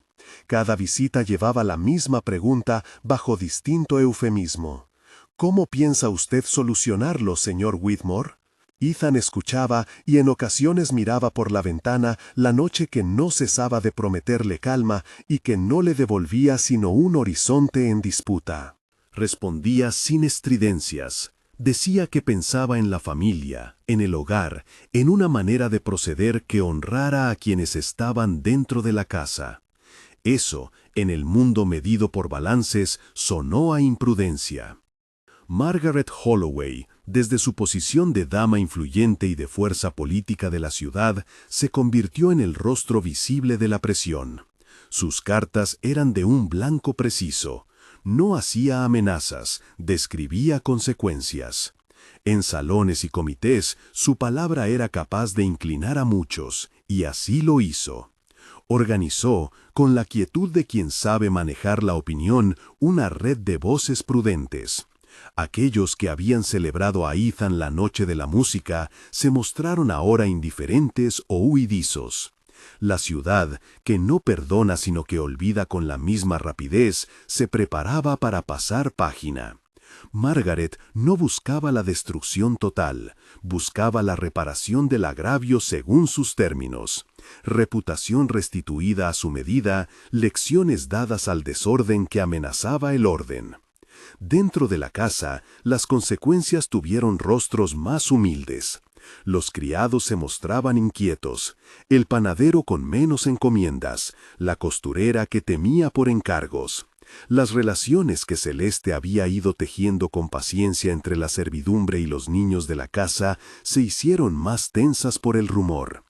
Cada visita llevaba la misma pregunta bajo distinto eufemismo. ¿Cómo piensa usted solucionarlo, señor Whitmore? Ethan escuchaba y en ocasiones miraba por la ventana la noche que no cesaba de prometerle calma y que no le devolvía sino un horizonte en disputa. Respondía sin estridencias. Decía que pensaba en la familia, en el hogar, en una manera de proceder que honrara a quienes estaban dentro de la casa. Eso, en el mundo medido por balances, sonó a imprudencia. Margaret Holloway, desde su posición de dama influyente y de fuerza política de la ciudad, se convirtió en el rostro visible de la presión. Sus cartas eran de un blanco preciso. No hacía amenazas, describía consecuencias. En salones y comités, su palabra era capaz de inclinar a muchos, y así lo hizo. Organizó, con la quietud de quien sabe manejar la opinión, una red de voces prudentes. Aquellos que habían celebrado a Ethan la noche de la música se mostraron ahora indiferentes o huidizos. La ciudad, que no perdona sino que olvida con la misma rapidez, se preparaba para pasar página. Margaret no buscaba la destrucción total, buscaba la reparación del agravio según sus términos. Reputación restituida a su medida, lecciones dadas al desorden que amenazaba el orden. Dentro de la casa, las consecuencias tuvieron rostros más humildes. Los criados se mostraban inquietos, el panadero con menos encomiendas, la costurera que temía por encargos. Las relaciones que Celeste había ido tejiendo con paciencia entre la servidumbre y los niños de la casa se hicieron más tensas por el rumor.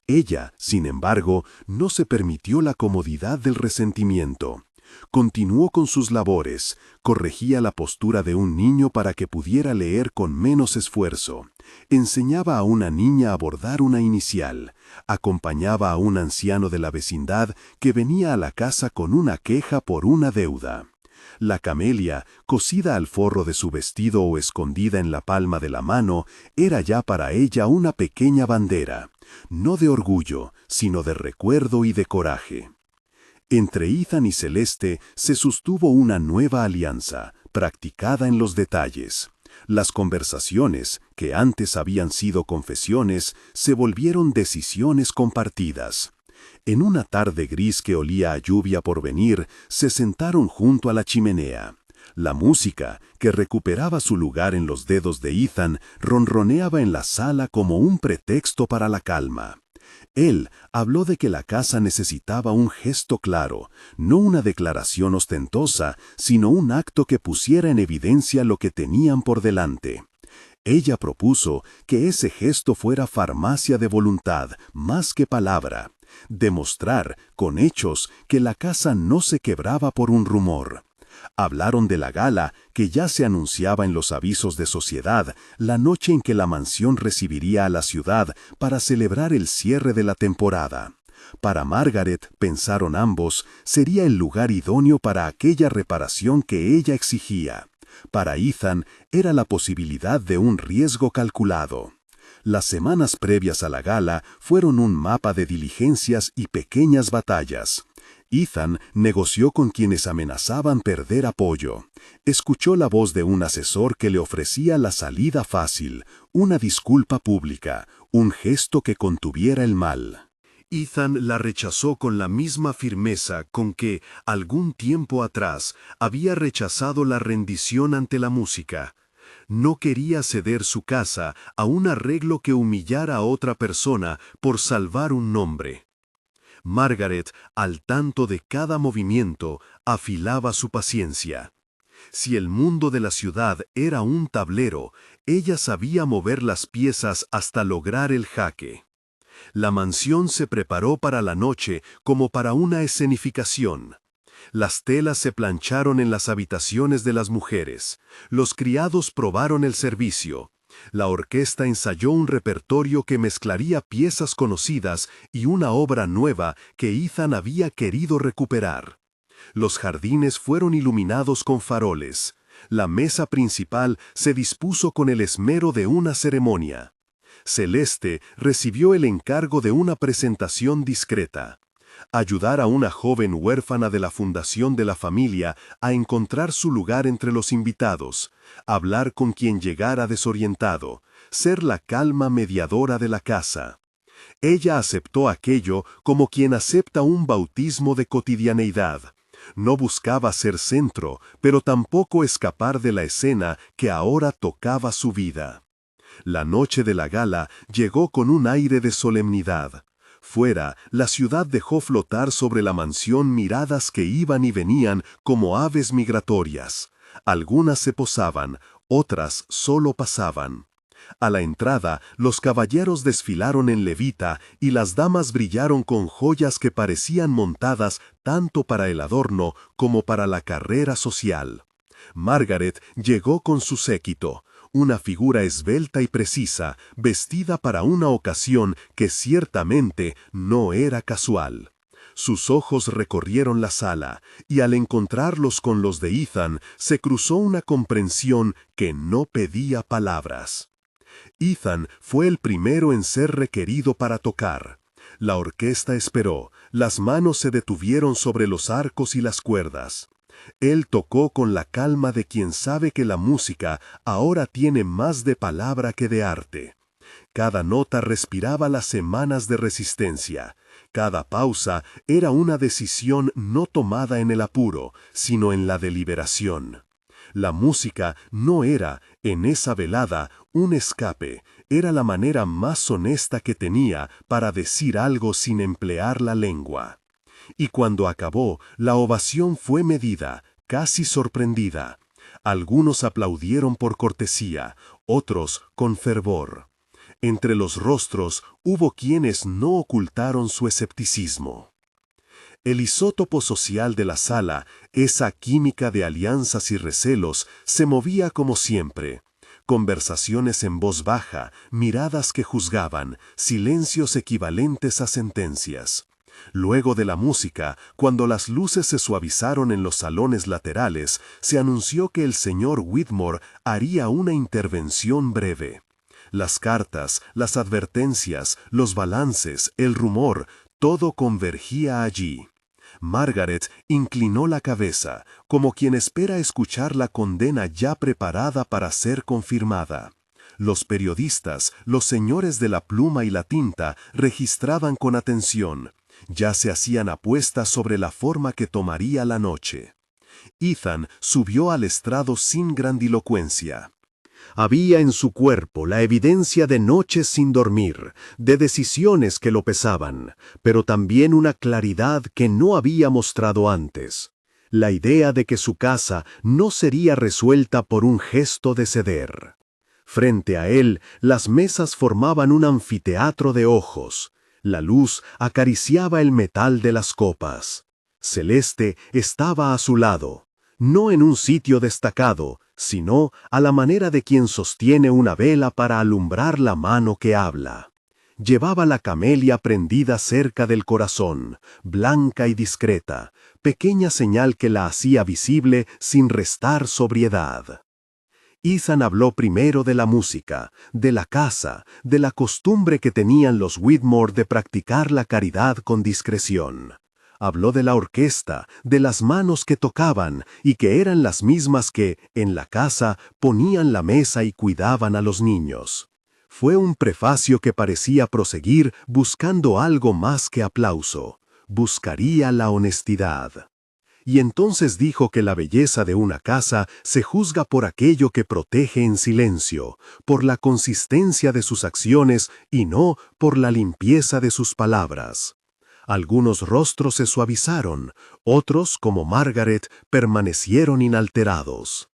Ella, sin embargo, no se permitió la comodidad del resentimiento. Continuó con sus labores, corregía la postura de un niño para que pudiera leer con menos esfuerzo, enseñaba a una niña a bordar una inicial, acompañaba a un anciano de la vecindad que venía a la casa con una queja por una deuda. La camelia, cosida al forro de su vestido o escondida en la palma de la mano, era ya para ella una pequeña bandera, no de orgullo, sino de recuerdo y de coraje. Entre Ethan y Celeste se sostuvo una nueva alianza, practicada en los detalles. Las conversaciones, que antes habían sido confesiones, se volvieron decisiones compartidas. En una tarde gris que olía a lluvia por venir, se sentaron junto a la chimenea. La música, que recuperaba su lugar en los dedos de Ethan, ronroneaba en la sala como un pretexto para la calma. Él habló de que la casa necesitaba un gesto claro, no una declaración ostentosa, sino un acto que pusiera en evidencia lo que tenían por delante. Ella propuso que ese gesto fuera farmacia de voluntad, más que palabra, demostrar, con hechos, que la casa no se quebraba por un rumor. Hablaron de la gala que ya se anunciaba en los avisos de sociedad, la noche en que la mansión recibiría a la ciudad para celebrar el cierre de la temporada. Para Margaret, pensaron ambos, sería el lugar idóneo para aquella reparación que ella exigía. Para Ethan era la posibilidad de un riesgo calculado. Las semanas previas a la gala fueron un mapa de diligencias y pequeñas batallas. Ethan negoció con quienes amenazaban perder apoyo. Escuchó la voz de un asesor que le ofrecía la salida fácil, una disculpa pública, un gesto que contuviera el mal. Ethan la rechazó con la misma firmeza con que, algún tiempo atrás, había rechazado la rendición ante la música. No quería ceder su casa a un arreglo que humillara a otra persona por salvar un nombre. Margaret, al tanto de cada movimiento, afilaba su paciencia. Si el mundo de la ciudad era un tablero, ella sabía mover las piezas hasta lograr el jaque. La mansión se preparó para la noche como para una escenificación. Las telas se plancharon en las habitaciones de las mujeres. Los criados probaron el servicio. La orquesta ensayó un repertorio que mezclaría piezas conocidas y una obra nueva que Ethan había querido recuperar. Los jardines fueron iluminados con faroles. La mesa principal se dispuso con el esmero de una ceremonia. Celeste recibió el encargo de una presentación discreta. Ayudar a una joven huérfana de la fundación de la familia a encontrar su lugar entre los invitados, hablar con quien llegara desorientado, ser la calma mediadora de la casa. Ella aceptó aquello como quien acepta un bautismo de cotidianeidad. No buscaba ser centro, pero tampoco escapar de la escena que ahora tocaba su vida. La noche de la gala llegó con un aire de solemnidad. Fuera, la ciudad dejó flotar sobre la mansión miradas que iban y venían como aves migratorias. Algunas se posaban, otras solo pasaban. A la entrada, los caballeros desfilaron en levita y las damas brillaron con joyas que parecían montadas tanto para el adorno como para la carrera social. Margaret llegó con su séquito, una figura esbelta y precisa, vestida para una ocasión que ciertamente no era casual. Sus ojos recorrieron la sala, y al encontrarlos con los de Ethan, se cruzó una comprensión que no pedía palabras. Ethan fue el primero en ser requerido para tocar. La orquesta esperó, las manos se detuvieron sobre los arcos y las cuerdas. Él tocó con la calma de quien sabe que la música ahora tiene más de palabra que de arte. Cada nota respiraba las semanas de resistencia. Cada pausa era una decisión no tomada en el apuro, sino en la deliberación. La música no era, en esa velada, un escape, era la manera más honesta que tenía para decir algo sin emplear la lengua. Y cuando acabó, la ovación fue medida, casi sorprendida. Algunos aplaudieron por cortesía, otros con fervor. Entre los rostros hubo quienes no ocultaron su escepticismo. El isótopo social de la sala, esa química de alianzas y recelos, se movía como siempre. Conversaciones en voz baja, miradas que juzgaban, silencios equivalentes a sentencias. Luego de la música, cuando las luces se suavizaron en los salones laterales, se anunció que el señor Whitmore haría una intervención breve. Las cartas, las advertencias, los balances, el rumor, todo convergía allí. Margaret inclinó la cabeza, como quien espera escuchar la condena ya preparada para ser confirmada. Los periodistas, los señores de la pluma y la tinta, registraban con atención. Ya se hacían apuestas sobre la forma que tomaría la noche. Ethan subió al estrado sin grandilocuencia. Había en su cuerpo la evidencia de noches sin dormir, de decisiones que lo pesaban, pero también una claridad que no había mostrado antes. La idea de que su casa no sería resuelta por un gesto de ceder. Frente a él, las mesas formaban un anfiteatro de ojos. La luz acariciaba el metal de las copas. Celeste estaba a su lado, no en un sitio destacado, sino a la manera de quien sostiene una vela para alumbrar la mano que habla. Llevaba la camelia prendida cerca del corazón, blanca y discreta, pequeña señal que la hacía visible sin restar sobriedad. Ethan habló primero de la música, de la casa, de la costumbre que tenían los Whitmore de practicar la caridad con discreción. Habló de la orquesta, de las manos que tocaban y que eran las mismas que, en la casa, ponían la mesa y cuidaban a los niños. Fue un prefacio que parecía proseguir buscando algo más que aplauso. Buscaría la honestidad. Y entonces dijo que la belleza de una casa se juzga por aquello que protege en silencio, por la consistencia de sus acciones y no por la limpieza de sus palabras. Algunos rostros se suavizaron, otros, como Margaret, permanecieron inalterados.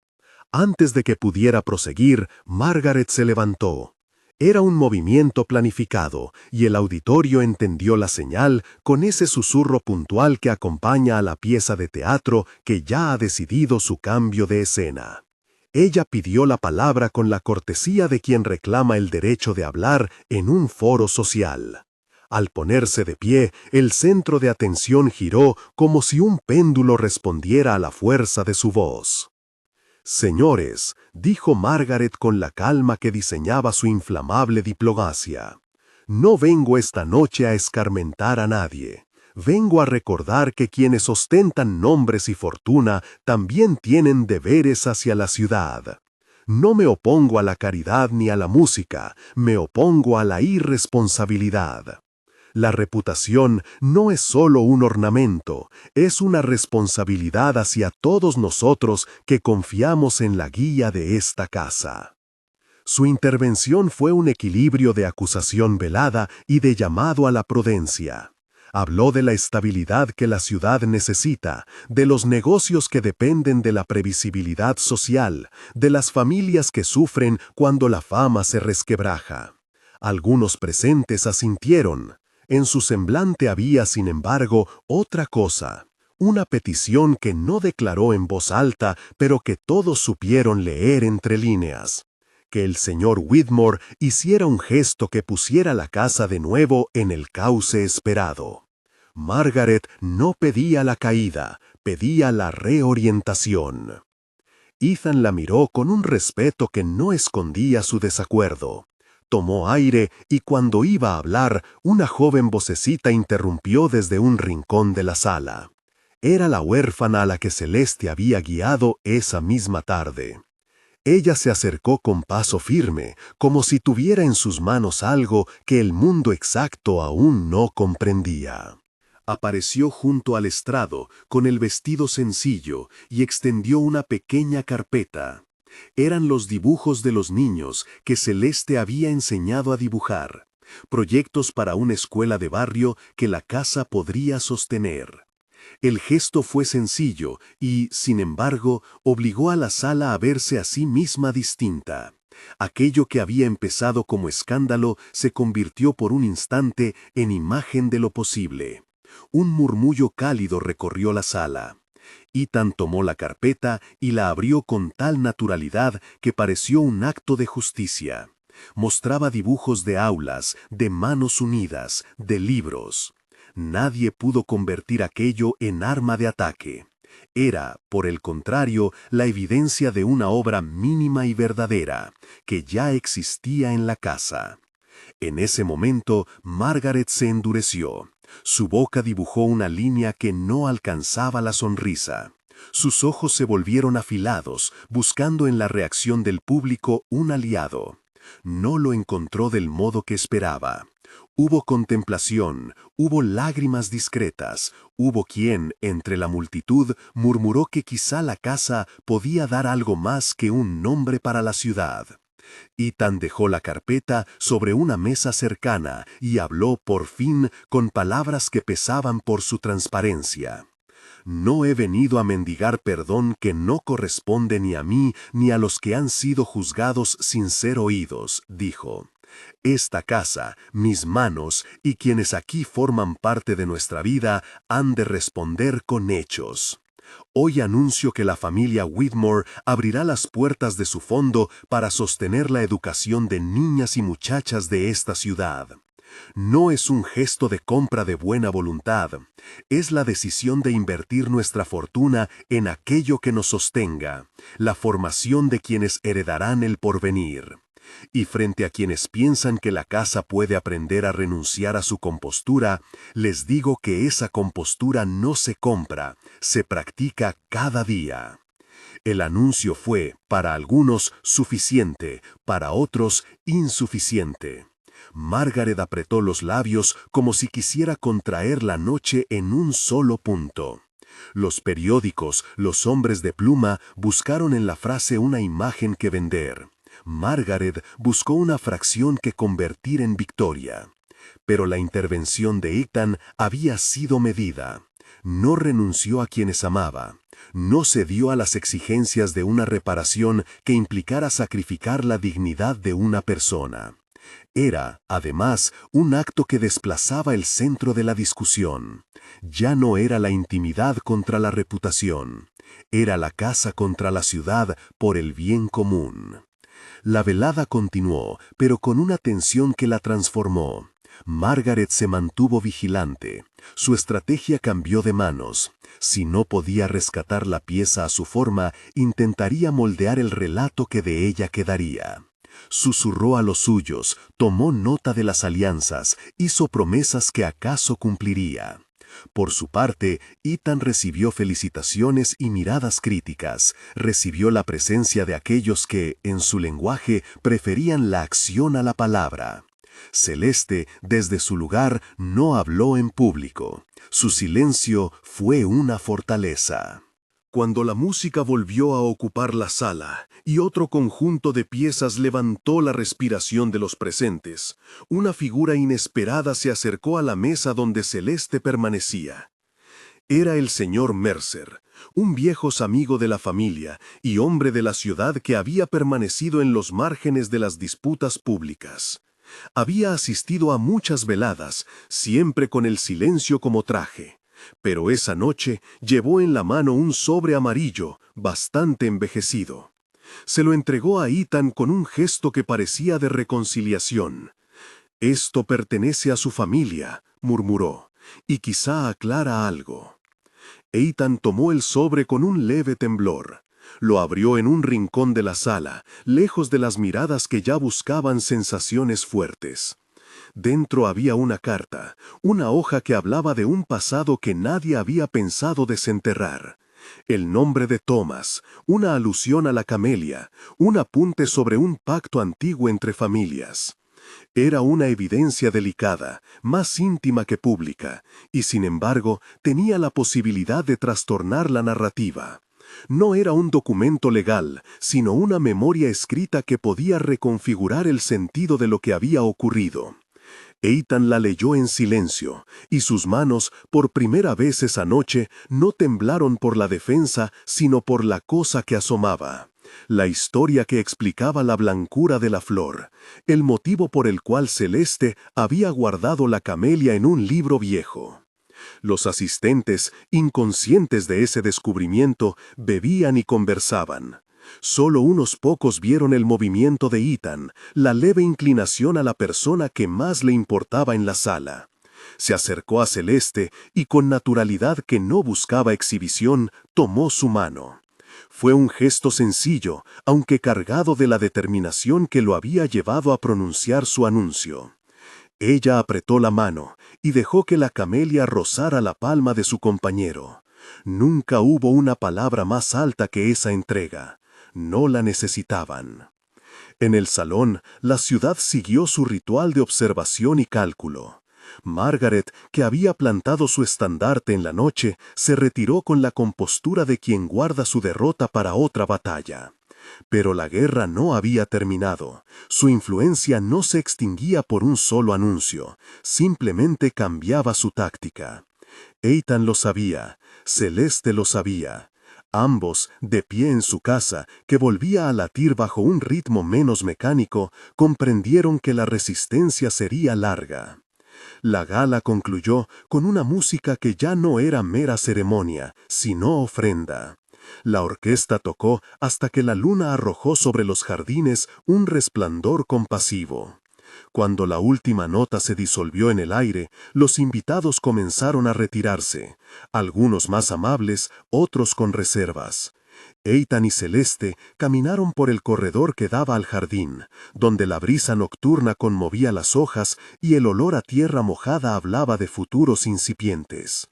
Antes de que pudiera proseguir, Margaret se levantó. Era un movimiento planificado, y el auditorio entendió la señal con ese susurro puntual que acompaña a la pieza de teatro que ya ha decidido su cambio de escena. Ella pidió la palabra con la cortesía de quien reclama el derecho de hablar en un foro social. Al ponerse de pie, el centro de atención giró como si un péndulo respondiera a la fuerza de su voz. «Señores», dijo Margaret con la calma que diseñaba su inflamable diplomacia, «no vengo esta noche a escarmentar a nadie. Vengo a recordar que quienes ostentan nombres y fortuna también tienen deberes hacia la ciudad. No me opongo a la caridad ni a la música, me opongo a la irresponsabilidad. La reputación no es solo un ornamento, es una responsabilidad hacia todos nosotros que confiamos en la guía de esta casa». Su intervención fue un equilibrio de acusación velada y de llamado a la prudencia. Habló de la estabilidad que la ciudad necesita, de los negocios que dependen de la previsibilidad social, de las familias que sufren cuando la fama se resquebraja. Algunos presentes asintieron. En su semblante había, sin embargo, otra cosa, una petición que no declaró en voz alta, pero que todos supieron leer entre líneas. Que el señor Whitmore hiciera un gesto que pusiera la casa de nuevo en el cauce esperado. Margaret no pedía la caída, pedía la reorientación. Ethan la miró con un respeto que no escondía su desacuerdo. Tomó aire y cuando iba a hablar, una joven vocecita interrumpió desde un rincón de la sala. Era la huérfana a la que Celeste había guiado esa misma tarde. Ella se acercó con paso firme, como si tuviera en sus manos algo que el mundo exacto aún no comprendía. Apareció junto al estrado, con el vestido sencillo, y extendió una pequeña carpeta. Eran los dibujos de los niños que Celeste había enseñado a dibujar, proyectos para una escuela de barrio que la casa podría sostener. El gesto fue sencillo y, sin embargo, obligó a la sala a verse a sí misma distinta. Aquello que había empezado como escándalo se convirtió por un instante en imagen de lo posible. Un murmullo cálido recorrió la sala. Ethan tomó la carpeta y la abrió con tal naturalidad que pareció un acto de justicia. Mostraba dibujos de aulas, de manos unidas, de libros. Nadie pudo convertir aquello en arma de ataque. Era, por el contrario, la evidencia de una obra mínima y verdadera, que ya existía en la casa. En ese momento, Margaret se endureció. Su boca dibujó una línea que no alcanzaba la sonrisa. Sus ojos se volvieron afilados, buscando en la reacción del público un aliado. No lo encontró del modo que esperaba. Hubo contemplación, hubo lágrimas discretas, hubo quien, entre la multitud, murmuró que quizá la casa podía dar algo más que un nombre para la ciudad. Ethan dejó la carpeta sobre una mesa cercana y habló por fin con palabras que pesaban por su transparencia. No he venido a mendigar perdón que no corresponde ni a mí ni a los que han sido juzgados sin ser oídos, dijo. Esta casa, mis manos y quienes aquí forman parte de nuestra vida han de responder con hechos. Hoy anuncio que la familia Whitmore abrirá las puertas de su fondo para sostener la educación de niñas y muchachas de esta ciudad. No es un gesto de compra de buena voluntad, es la decisión de invertir nuestra fortuna en aquello que nos sostenga, la formación de quienes heredarán el porvenir. Y frente a quienes piensan que la casa puede aprender a renunciar a su compostura, les digo que esa compostura no se compra, se practica cada día. El anuncio fue, para algunos, suficiente, para otros, insuficiente. Margaret apretó los labios como si quisiera contraer la noche en un solo punto. Los periódicos, los hombres de pluma, buscaron en la frase una imagen que vender. Margaret buscó una fracción que convertir en victoria. Pero la intervención de Ethan había sido medida. No renunció a quienes amaba. No cedió a las exigencias de una reparación que implicara sacrificar la dignidad de una persona. Era, además, un acto que desplazaba el centro de la discusión. Ya no era la intimidad contra la reputación. Era la casa contra la ciudad por el bien común. La velada continuó, pero con una tensión que la transformó. Margaret se mantuvo vigilante. Su estrategia cambió de manos. Si no podía rescatar la pieza a su forma, intentaría moldear el relato que de ella quedaría. Susurró a los suyos, tomó nota de las alianzas, hizo promesas que acaso cumpliría. Por su parte, Ethan recibió felicitaciones y miradas críticas, recibió la presencia de aquellos que, en su lenguaje, preferían la acción a la palabra. Celeste, desde su lugar, no habló en público. Su silencio fue una fortaleza. Cuando la música volvió a ocupar la sala y otro conjunto de piezas levantó la respiración de los presentes, una figura inesperada se acercó a la mesa donde Celeste permanecía. Era el señor Mercer, un viejo amigo de la familia y hombre de la ciudad que había permanecido en los márgenes de las disputas públicas. Había asistido a muchas veladas, siempre con el silencio como traje. Pero esa noche llevó en la mano un sobre amarillo, bastante envejecido. Se lo entregó a Ethan con un gesto que parecía de reconciliación. «Esto pertenece a su familia», murmuró, «y quizá aclara algo». Ethan tomó el sobre con un leve temblor. Lo abrió en un rincón de la sala, lejos de las miradas que ya buscaban sensaciones fuertes. Dentro había una carta, una hoja que hablaba de un pasado que nadie había pensado desenterrar. El nombre de Thomas, una alusión a la camelia, un apunte sobre un pacto antiguo entre familias. Era una evidencia delicada, más íntima que pública, y sin embargo tenía la posibilidad de trastornar la narrativa. No era un documento legal, sino una memoria escrita que podía reconfigurar el sentido de lo que había ocurrido. Ethan la leyó en silencio, y sus manos, por primera vez esa noche, no temblaron por la defensa, sino por la cosa que asomaba. La historia que explicaba la blancura de la flor, el motivo por el cual Celeste había guardado la camelia en un libro viejo. Los asistentes, inconscientes de ese descubrimiento, bebían y conversaban. Solo unos pocos vieron el movimiento de Ethan, la leve inclinación a la persona que más le importaba en la sala. Se acercó a Celeste y con naturalidad que no buscaba exhibición, tomó su mano. Fue un gesto sencillo, aunque cargado de la determinación que lo había llevado a pronunciar su anuncio. Ella apretó la mano y dejó que la camelia rozara la palma de su compañero. Nunca hubo una palabra más alta que esa entrega. No la necesitaban. En el salón, la ciudad siguió su ritual de observación y cálculo. Margaret, que había plantado su estandarte en la noche, se retiró con la compostura de quien guarda su derrota para otra batalla. Pero la guerra no había terminado. Su influencia no se extinguía por un solo anuncio, simplemente cambiaba su táctica. Ethan lo sabía, Celeste lo sabía. Ambos, de pie en su casa, que volvía a latir bajo un ritmo menos mecánico, comprendieron que la resistencia sería larga. La gala concluyó con una música que ya no era mera ceremonia, sino ofrenda. La orquesta tocó hasta que la luna arrojó sobre los jardines un resplandor compasivo. Cuando la última nota se disolvió en el aire, los invitados comenzaron a retirarse, algunos más amables, otros con reservas. Ethan y Celeste caminaron por el corredor que daba al jardín, donde la brisa nocturna conmovía las hojas y el olor a tierra mojada hablaba de futuros incipientes.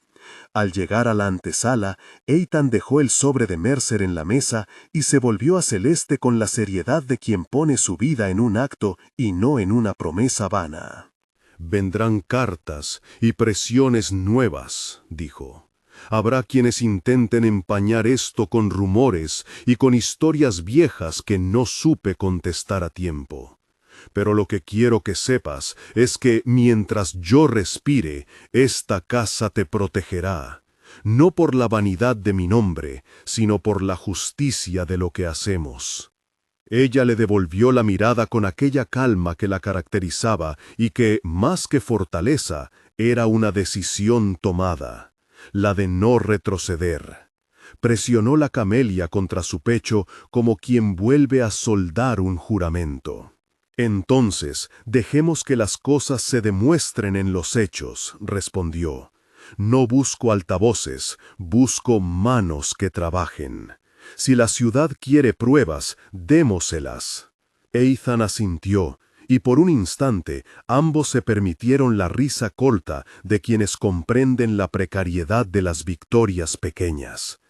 Al llegar a la antesala, Ethan dejó el sobre de Mercer en la mesa y se volvió a Celeste con la seriedad de quien pone su vida en un acto y no en una promesa vana. «Vendrán cartas y presiones nuevas», dijo. «Habrá quienes intenten empañar esto con rumores y con historias viejas que no supe contestar a tiempo. Pero lo que quiero que sepas es que mientras yo respire, esta casa te protegerá, no por la vanidad de mi nombre, sino por la justicia de lo que hacemos». Ella le devolvió la mirada con aquella calma que la caracterizaba y que, más que fortaleza, era una decisión tomada, la de no retroceder. Presionó la camelia contra su pecho como quien vuelve a soldar un juramento. «Entonces, dejemos que las cosas se demuestren en los hechos», respondió. «No busco altavoces, busco manos que trabajen. Si la ciudad quiere pruebas, démoselas». Ethan asintió, y por un instante ambos se permitieron la risa corta de quienes comprenden la precariedad de las victorias pequeñas.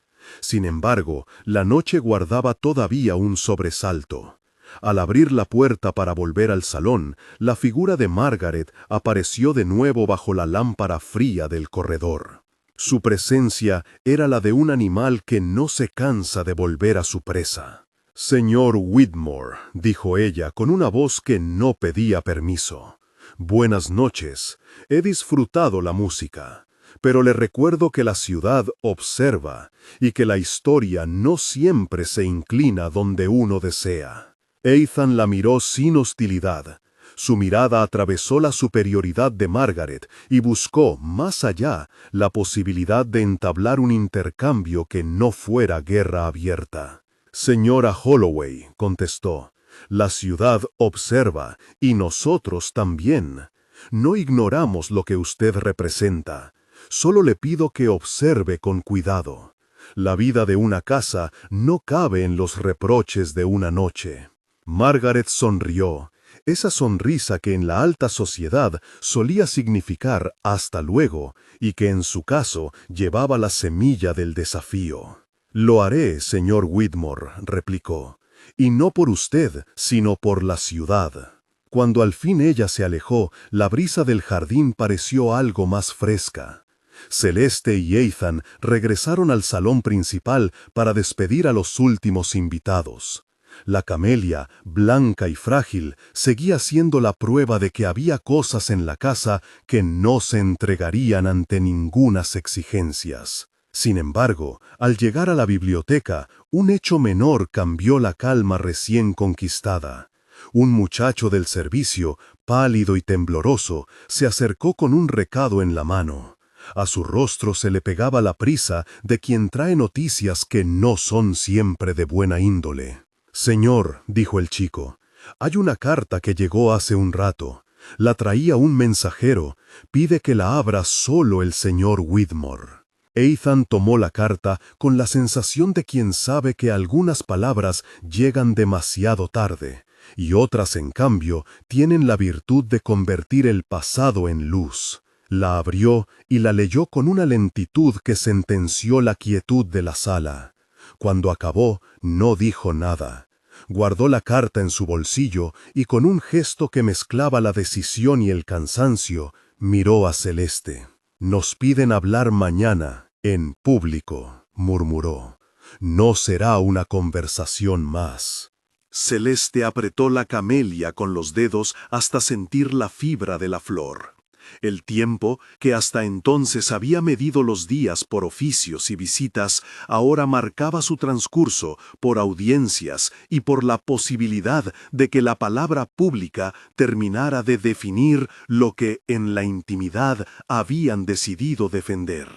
Sin embargo, la noche guardaba todavía un sobresalto. Al abrir la puerta para volver al salón, la figura de Margaret apareció de nuevo bajo la lámpara fría del corredor. Su presencia era la de un animal que no se cansa de volver a su presa. «Señor Whitmore», dijo ella con una voz que no pedía permiso. «Buenas noches. He disfrutado la música, pero le recuerdo que la ciudad observa y que la historia no siempre se inclina donde uno desea». Ethan la miró sin hostilidad. Su mirada atravesó la superioridad de Margaret y buscó, más allá, la posibilidad de entablar un intercambio que no fuera guerra abierta. «Señora Holloway», contestó, «la ciudad observa, y nosotros también. No ignoramos lo que usted representa. Solo le pido que observe con cuidado. La vida de una casa no cabe en los reproches de una noche». Margaret sonrió, esa sonrisa que en la alta sociedad solía significar «hasta luego» y que en su caso llevaba la semilla del desafío. «Lo haré, señor Whitmore», replicó, «y no por usted, sino por la ciudad». Cuando al fin ella se alejó, la brisa del jardín pareció algo más fresca. Celeste y Ethan regresaron al salón principal para despedir a los últimos invitados. La camelia, blanca y frágil, seguía siendo la prueba de que había cosas en la casa que no se entregarían ante ningunas exigencias. Sin embargo, al llegar a la biblioteca, un hecho menor cambió la calma recién conquistada. Un muchacho del servicio, pálido y tembloroso, se acercó con un recado en la mano. A su rostro se le pegaba la prisa de quien trae noticias que no son siempre de buena índole. «Señor», dijo el chico, «hay una carta que llegó hace un rato. La traía un mensajero. Pide que la abra solo el señor Whitmore». Ethan tomó la carta con la sensación de quien sabe que algunas palabras llegan demasiado tarde, y otras, en cambio, tienen la virtud de convertir el pasado en luz. La abrió y la leyó con una lentitud que sentenció la quietud de la sala. Cuando acabó, no dijo nada. Guardó la carta en su bolsillo y con un gesto que mezclaba la decisión y el cansancio, miró a Celeste. «Nos piden hablar mañana, en público», murmuró. «No será una conversación más». Celeste apretó la camelia con los dedos hasta sentir la fibra de la flor. El tiempo, que hasta entonces había medido los días por oficios y visitas, ahora marcaba su transcurso por audiencias y por la posibilidad de que la palabra pública terminara de definir lo que en la intimidad habían decidido defender.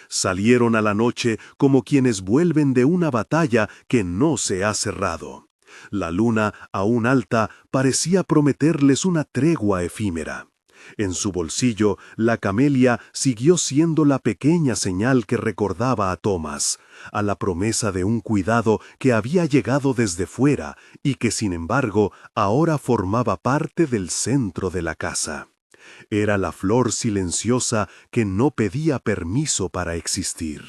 Salieron a la noche como quienes vuelven de una batalla que no se ha cerrado. La luna, aún alta, parecía prometerles una tregua efímera. En su bolsillo, la camelia siguió siendo la pequeña señal que recordaba a Thomas, a la promesa de un cuidado que había llegado desde fuera y que, sin embargo, ahora formaba parte del centro de la casa. Era la flor silenciosa que no pedía permiso para existir.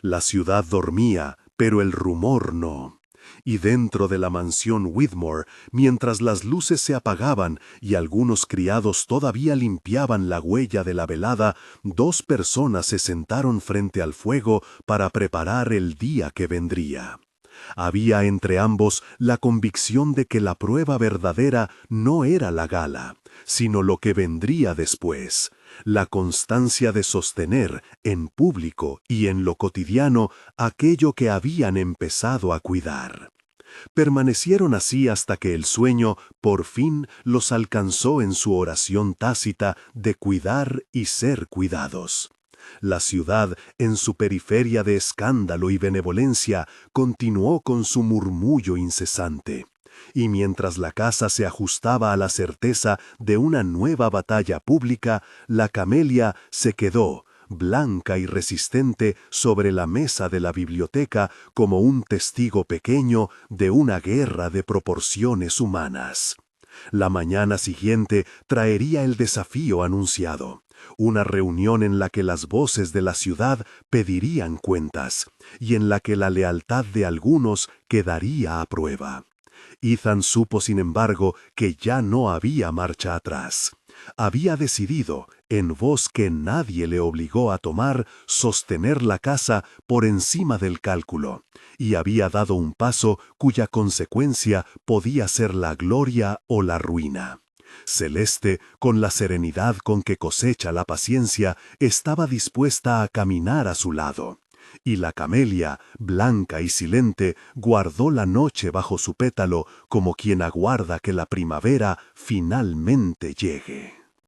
La ciudad dormía, pero el rumor no. Y dentro de la mansión Whitmore, mientras las luces se apagaban y algunos criados todavía limpiaban la huella de la velada, dos personas se sentaron frente al fuego para preparar el día que vendría. Había entre ambos la convicción de que la prueba verdadera no era la gala, sino lo que vendría después, la constancia de sostener, en público y en lo cotidiano, aquello que habían empezado a cuidar. Permanecieron así hasta que el sueño, por fin, los alcanzó en su oración tácita de cuidar y ser cuidados. La ciudad, en su periferia de escándalo y benevolencia, continuó con su murmullo incesante. Y mientras la casa se ajustaba a la certeza de una nueva batalla pública, la camelia se quedó, blanca y resistente, sobre la mesa de la biblioteca como un testigo pequeño de una guerra de proporciones humanas. La mañana siguiente traería el desafío anunciado, una reunión en la que las voces de la ciudad pedirían cuentas, y en la que la lealtad de algunos quedaría a prueba. Ethan supo, sin embargo, que ya no había marcha atrás. Había decidido, en voz que nadie le obligó a tomar, sostener la casa por encima del cálculo, y había dado un paso cuya consecuencia podía ser la gloria o la ruina. Celeste, con la serenidad con que cosecha la paciencia, estaba dispuesta a caminar a su lado. Y la camelia, blanca y silente, guardó la noche bajo su pétalo como quien aguarda que la primavera finalmente llegue.